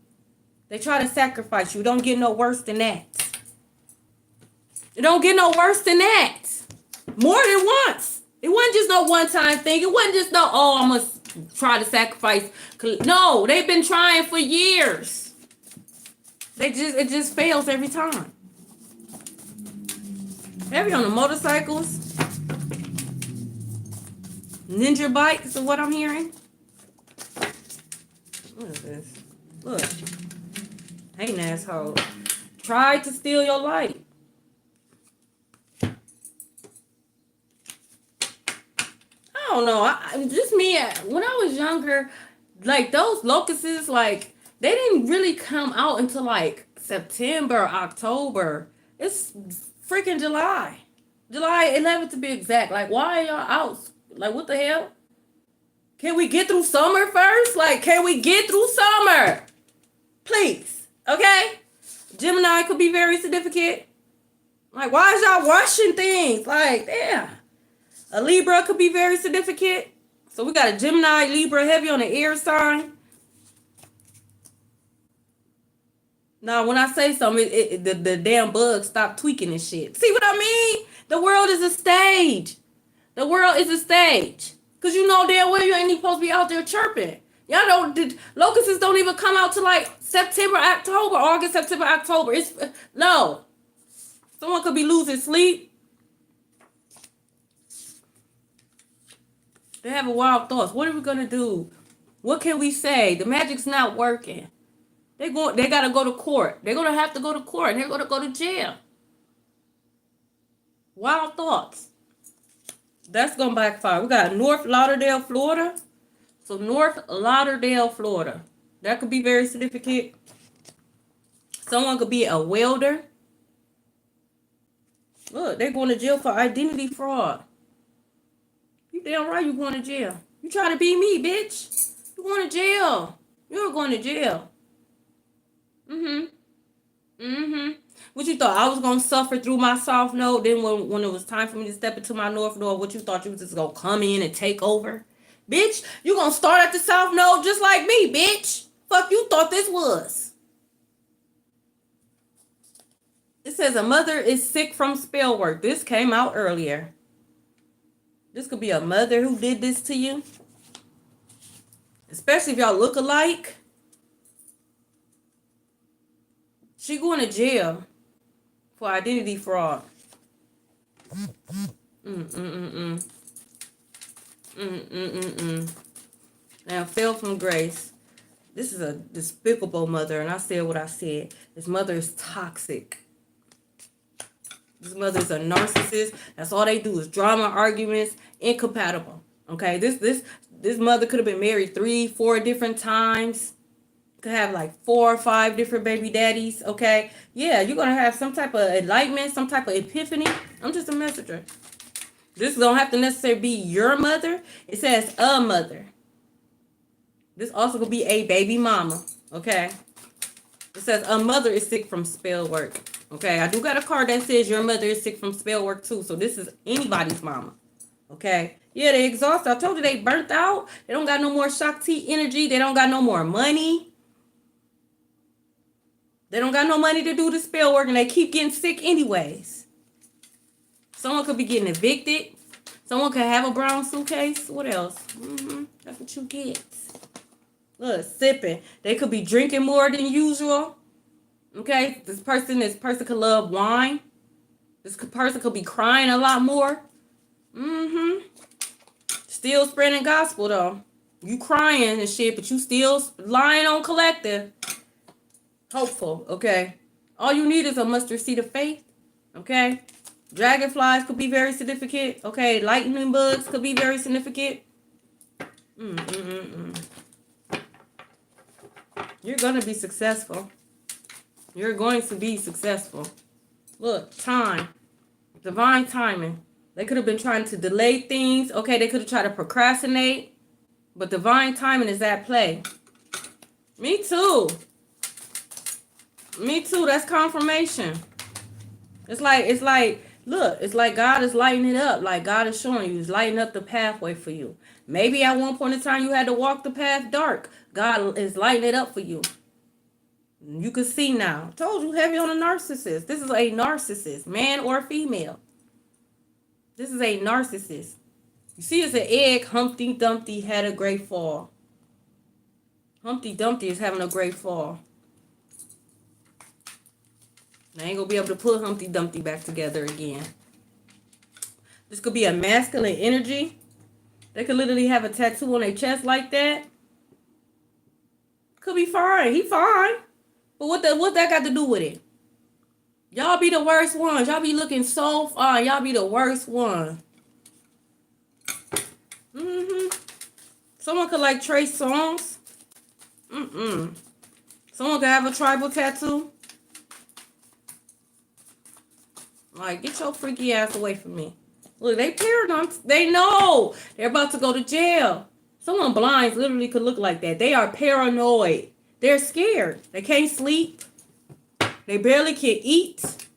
They try to sacrifice you. It don't get no worse than that. It don't get no worse than that. More than once. It wasn't just no one-time thing. It wasn't just no, oh, I must try to sacrifice. No, they've been trying for years. It just fails every time. Heavy on the motorcycles. Ninja bikes is what I'm hearing. What is this? Look. Hey, an asshole. Tried to steal your light. I don't know. Just me. When I was younger, like those locusts, like they didn't really come out until like September, October. It's freaking July. July 11th to be exact. Like, why are y'all out? Like, what the hell? Can we get through summer first? Like, can we get through summer? Please. Okay? Gemini could be very significant. Like, why is y'all rushing things? Like, damn. A Libra could be very significant. So we got a Gemini, Libra, heavy on the air sign. Now, when I say something, the damn bugs stop tweaking and shit. See what I mean? The world is a stage. The world is a stage. Because you know damn well you ain't even supposed to be out there chirping. Y'all don't, locusts don't even come out to like September, October, August, September, October. It's, no. Someone could be losing sleep. They have a wild thoughts. What are we going to do? What can we say? The magic's not working. They got to go to court. They're going to have to go to court. And they're going to go to jail. Wild thoughts. That's going to backfire. We got North Lauderdale, Florida. So North Lauderdale, Florida. That could be very significant. Someone could be a welder. Look, they're going to jail for identity fraud. You damn right you going to jail. You trying to be me, bitch. You going to jail. You're going to jail. What you thought? I was going to suffer through my South Node? Then when it was time for me to step into my North Node, what you thought you was just going to come in and take over? Bitch, you going to start at the South Node just like me, bitch. Fuck you thought this was. It says a mother is sick from spell work. This came out earlier. This could be a mother who did this to you. Especially if y'all look alike. She going to jail for identity fraud. Now, fell from grace. This is a despicable mother, and I said what I said. This mother is toxic. This mother is a narcissist. That's all they do is drama, arguments, incompatible. Okay, this mother could have been married 3-4 different times. Could have like 4 or 5 different baby daddies. Okay, yeah, you're gonna have some type of enlightenment, some type of epiphany. I'm just a messenger. This don't have to necessarily be your mother. It says a mother. This also could be a baby mama. Okay, it says a mother is sick from spell work. Okay, I do got a card that says your mother is sick from spell work too. So this is anybody's mama. Okay. Yeah, they exhausted. I told you they burnt out. They don't got no more Shakti energy. They don't got no more money. They don't got no money to do the spell work and they keep getting sick anyways. Someone could be getting evicted. Someone could have a brown suitcase. What else? That's what you get. Look, sipping. They could be drinking more than usual. Okay, this person could love wine. This person could be crying a lot more. Still spreading gospel though. You crying and shit, but you still lying on collective. Hopeful, okay. All you need is a mustard seed of faith, okay. Dragonflies could be very significant. Okay, lightning bugs could be very significant. You're going to be successful. You're going to be successful. Look, time. Divine timing. They could have been trying to delay things. Okay, they could have tried to procrastinate. But divine timing is at play. Me too. Me too. That's confirmation. It's like, look, it's like God is lighting it up. Like God is showing you, He's lighting up the pathway for you. Maybe at one point in time you had to walk the path dark. God is lighting it up for you. You can see now. Told you, heavy on a narcissist. This is a narcissist, man or female. This is a narcissist. You see, it's an egg. Humpty Dumpty had a great fall. Humpty Dumpty is having a great fall. I ain't gonna be able to put Humpty Dumpty back together again. This could be a masculine energy. They could literally have a tattoo on their chest like that. Could be fine. He fine. But what that got to do with it? Y'all be the worst ones. Y'all be looking so fine. Y'all be the worst one. Someone could like Trey Songz. Someone could have a tribal tattoo. Like, get your freaky ass away from me. Look, they paranoid. They know they're about to go to jail. Someone blind literally could look like that. They are paranoid. They're scared. They can't sleep. They barely can eat.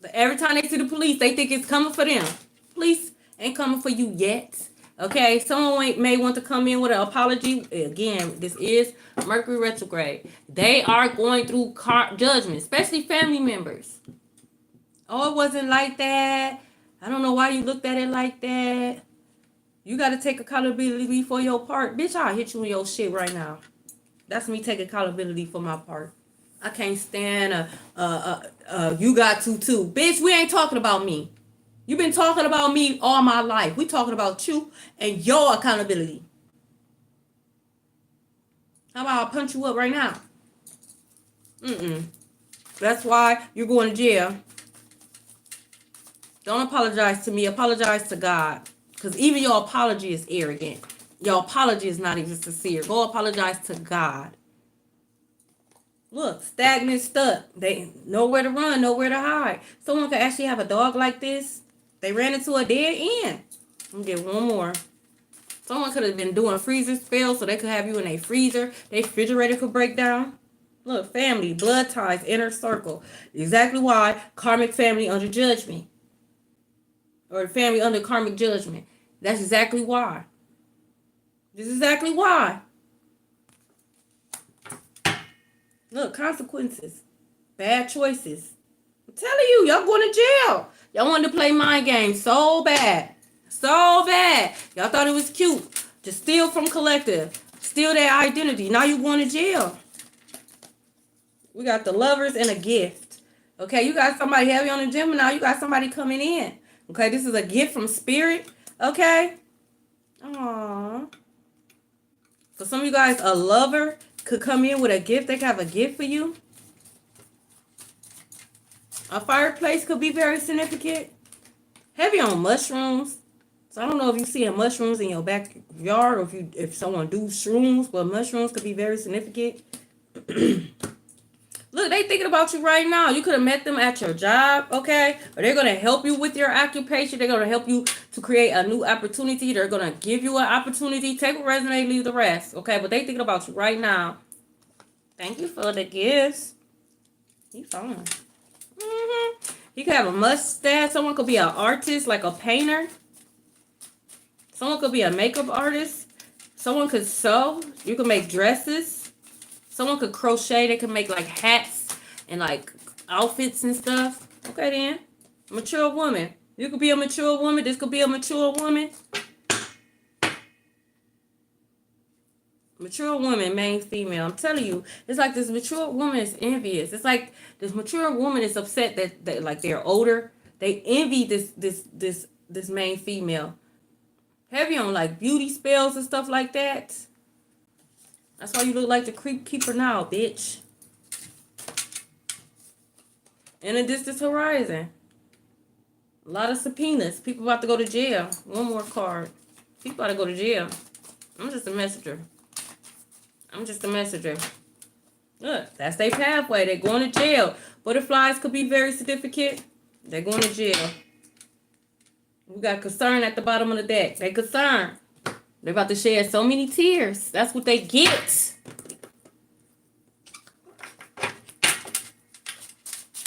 But every time they see the police, they think it's coming for them. Police ain't coming for you yet. Okay, someone may want to come in with an apology. Again, this is Mercury retrograde. They are going through judgment, especially family members. Oh, it wasn't like that. I don't know why you looked at it like that. You got to take accountability for your part. Bitch, I'll hit you in your shit right now. That's me taking accountability for my part. I can't stand you got to too. Bitch, we ain't talking about me. You've been talking about me all my life. We talking about you and your accountability. How about I punch you up right now? That's why you're going to jail. Don't apologize to me. Apologize to God. Because even your apology is arrogant. Your apology is not even sincere. Go apologize to God. Look, stagnant, stuck. They nowhere to run, nowhere to hide. Someone could actually have a dog like this. They ran into a dead end. Let me get one more. Someone could have been doing freezer spells so they could have you in a freezer. Their refrigerator could break down. Look, family, blood ties, inner circle. Exactly why karmic family under judgment. Or family under karmic judgment. That's exactly why. This is exactly why. Look, consequences. Bad choices. I'm telling you, y'all going to jail. Y'all wanted to play mind games so bad. So bad. Y'all thought it was cute to steal from collective. Steal their identity. Now you going to jail. We got the lovers and a gift. Okay, you got somebody heavy on the gym, and now you got somebody coming in. Okay, this is a gift from spirit. Okay. Aww. For some of you guys, a lover could come in with a gift. They could have a gift for you. A fireplace could be very significant. Heavy on mushrooms. So I don't know if you seeing mushrooms in your backyard or if someone do shrooms, but mushrooms could be very significant. Look, they thinking about you right now. You could have met them at your job, okay? Or they're going to help you with your occupation. They're going to help you to create a new opportunity. They're going to give you an opportunity. Take a resume, leave the rest, okay? But they thinking about you right now. Thank you for the gifts. He's fine. He could have a mustache. Someone could be an artist, like a painter. Someone could be a makeup artist. Someone could sew. You could make dresses. Someone could crochet. They could make like hats and like outfits and stuff. Okay then. Mature woman. You could be a mature woman. This could be a mature woman. Mature woman, main female. I'm telling you, it's like this mature woman is envious. It's like this mature woman is upset that like they're older. They envy this main female. Heavy on like beauty spells and stuff like that. That's why you look like the creep keeper now, bitch. In a distant horizon. A lot of subpoenas. People about to go to jail. One more card. People about to go to jail. I'm just a messenger. I'm just a messenger. Look, that's their pathway. They're going to jail. Butterflies could be very significant. They're going to jail. We got concern at the bottom of the deck. They concerned. They're about to shed so many tears. That's what they get.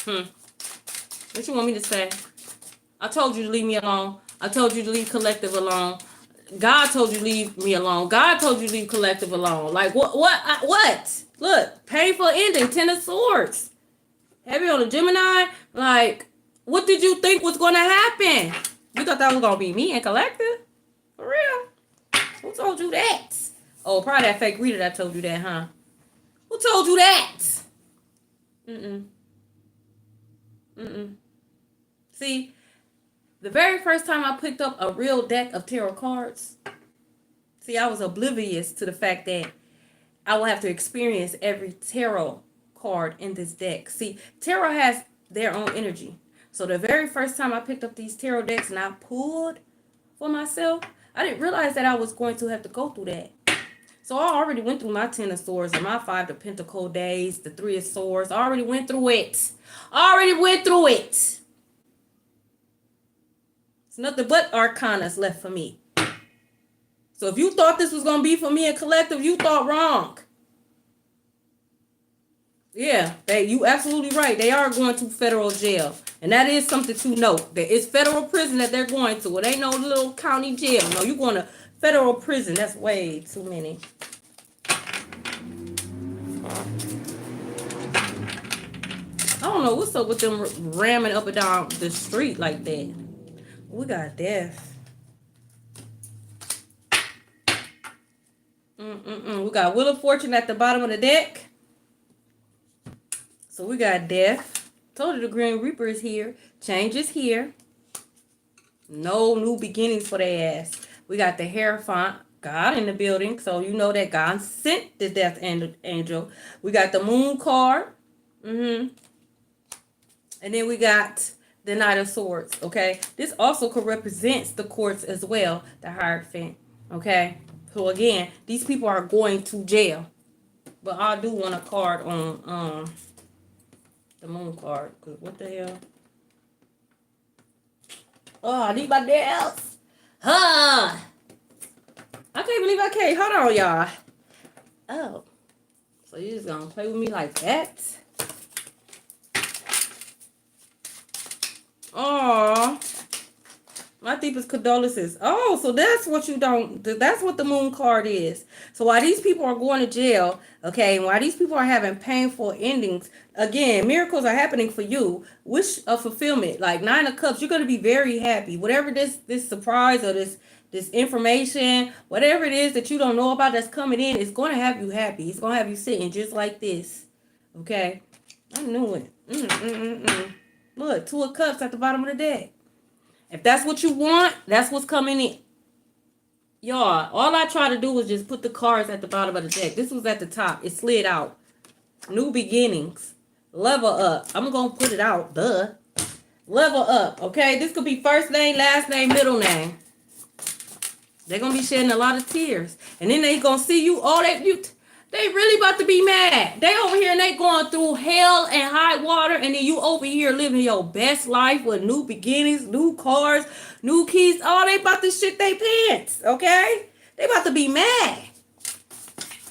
What you want me to say? I told you to leave me alone. I told you to leave collective alone. God told you to leave me alone. God told you to leave collective alone. Like, what? What? Look, painful ending, 10 of Swords. Heavy on the Gemini. Like, what did you think was going to happen? You thought that was going to be me and collective? For real? Who told you that? Oh, probably that fake reader that told you that, huh? Who told you that? See, the very first time I picked up a real deck of tarot cards, see, I was oblivious to the fact that I will have to experience every tarot card in this deck. See, tarot has their own energy. So the very first time I picked up these tarot decks and I pulled for myself, I didn't realize that I was going to have to go through that. So I already went through my 10 of Swords and my 5 of Pentacle days, the 3 of Swords. I already went through it. It's nothing but arcanas left for me. So if you thought this was going to be for me and collective, you thought wrong. Yeah, you absolutely right. They are going to federal jail. And that is something to note. That it's federal prison that they're going to. It ain't no little county jail. No, you're going to federal prison. That's way too many. I don't know what's up with them ramming up and down the street like that. We got death. We got Wheel of Fortune at the bottom of the deck. So we got death. Told you the Grim Reaper is here. Change is here. No new beginnings for their ass. We got the Hierophant, God in the building. So you know that God sent the death angel. We got the Moon card. And then we got the Knight of Swords. Okay. This also could represent the courts as well. The Hierophant. Okay. So again, these people are going to jail. But I do want a card on the Moon card. Cause what the hell? Oh, I need my nails. Huh. I can't believe I can't. Hold on, y'all. Oh. So you just gonna play with me like that? Oh. My deepest condolences. Oh, so that's what that's what the Moon card is. So while these people are going to jail, okay, while these people are having painful endings, again, miracles are happening for you. Wish of fulfillment, like 9 of Cups, you're going to be very happy. Whatever this surprise or this information, whatever it is that you don't know about that's coming in, it's going to have you happy. It's going to have you sitting just like this. Okay? I knew it. Look, 2 of Cups at the bottom of the deck. If that's what you want, that's what's coming in. Y'all, all I try to do was just put the cards at the bottom of the deck. This was at the top. It slid out. New beginnings. Level up. I'm going to put it out. Duh. Level up. Okay? This could be first name, last name, middle name. They're going to be shedding a lot of tears. And then they going to see you. All that you... They really about to be mad. They over here and they going through hell and high water. And then you over here living your best life with new beginnings, new cars, new keys. Oh, they about to shit their pants. Okay? They about to be mad.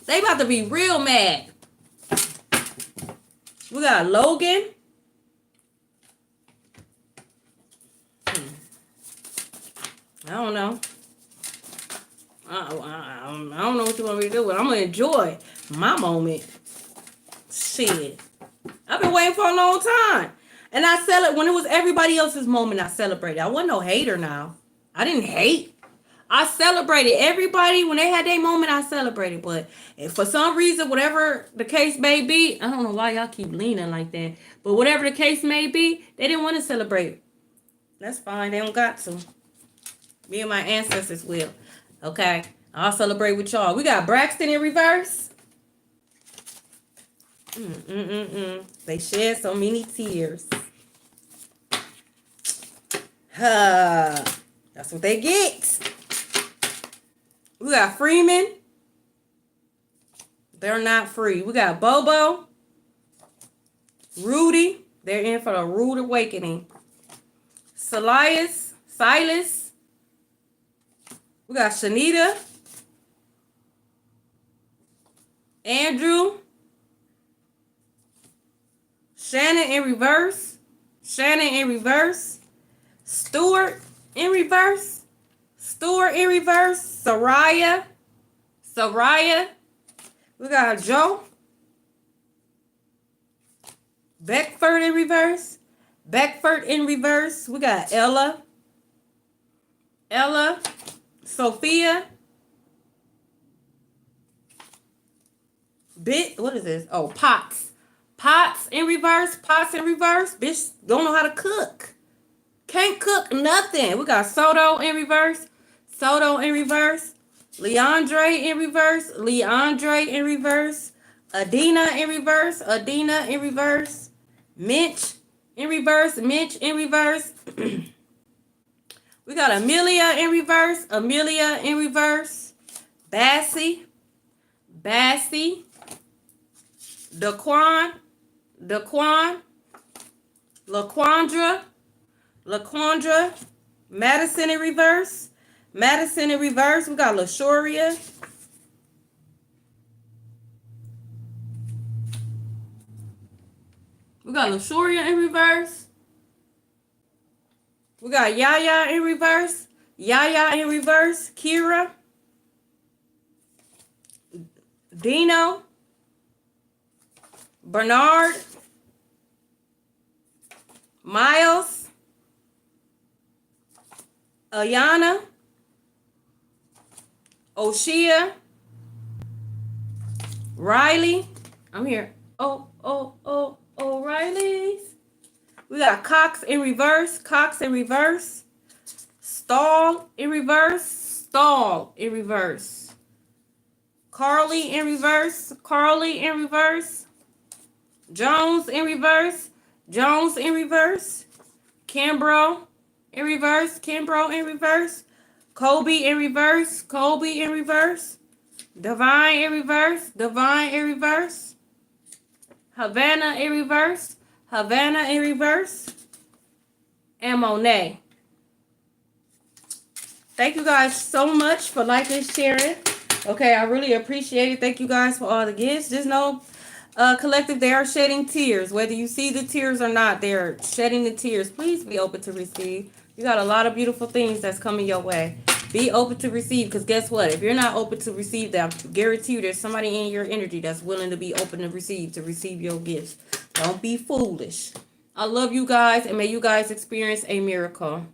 They about to be real mad. We got Logan. I don't know. I don't know what you want me to do, but I'm going to enjoy my moment. Shit. I've been waiting for a long time. And I celebrate when it was everybody else's moment, I celebrated. I wasn't no hater now. I didn't hate. I celebrated everybody. When they had their moment, I celebrated. But if for some reason, whatever the case may be, I don't know why y'all keep leaning like that. But whatever the case may be, they didn't want to celebrate. That's fine. They don't got to. Me and my ancestors will. Okay, I'll celebrate with y'all. We got Braxton in reverse. They shed so many tears. That's what they get. We got Freeman. They're not free. We got Bobo. Rudy. They're in for a rude awakening. Silas. We got Shanita. Andrew. Shannon in reverse. Stuart in reverse. Soraya. We got Joe. Beckford in reverse. We got Ella. Sophia. What is this? Oh, Potts in reverse. Bitch don't know how to cook. Can't cook nothing. We got Soto in reverse. Leandre in reverse. Adina in reverse. Minch in reverse. We got Amelia in reverse. Bassy. Daquan. LaQuandra. Madison in reverse. We got LaShoria. In reverse. We got Yaya in reverse. Kira. Dino. Bernard. Miles. Ayana. Oshia. Riley. I'm here. O'Reilly's. We got Cox in reverse. Stall in reverse. Carly in reverse. Jones in reverse. Kimbrough in reverse. Kobe in reverse. Divine in reverse. Havana in reverse. And Monet. Thank you guys so much for liking, sharing. Okay, I really appreciate it. Thank you guys for all the gifts. Just know, collective, they are shedding tears. Whether you see the tears or not, they're shedding the tears. Please be open to receive. You got a lot of beautiful things that's coming your way. Be open to receive, because guess what? If you're not open to receive them, I guarantee you there's somebody in your energy that's willing to be open to receive your gifts. Don't be foolish. I love you guys, and may you guys experience a miracle.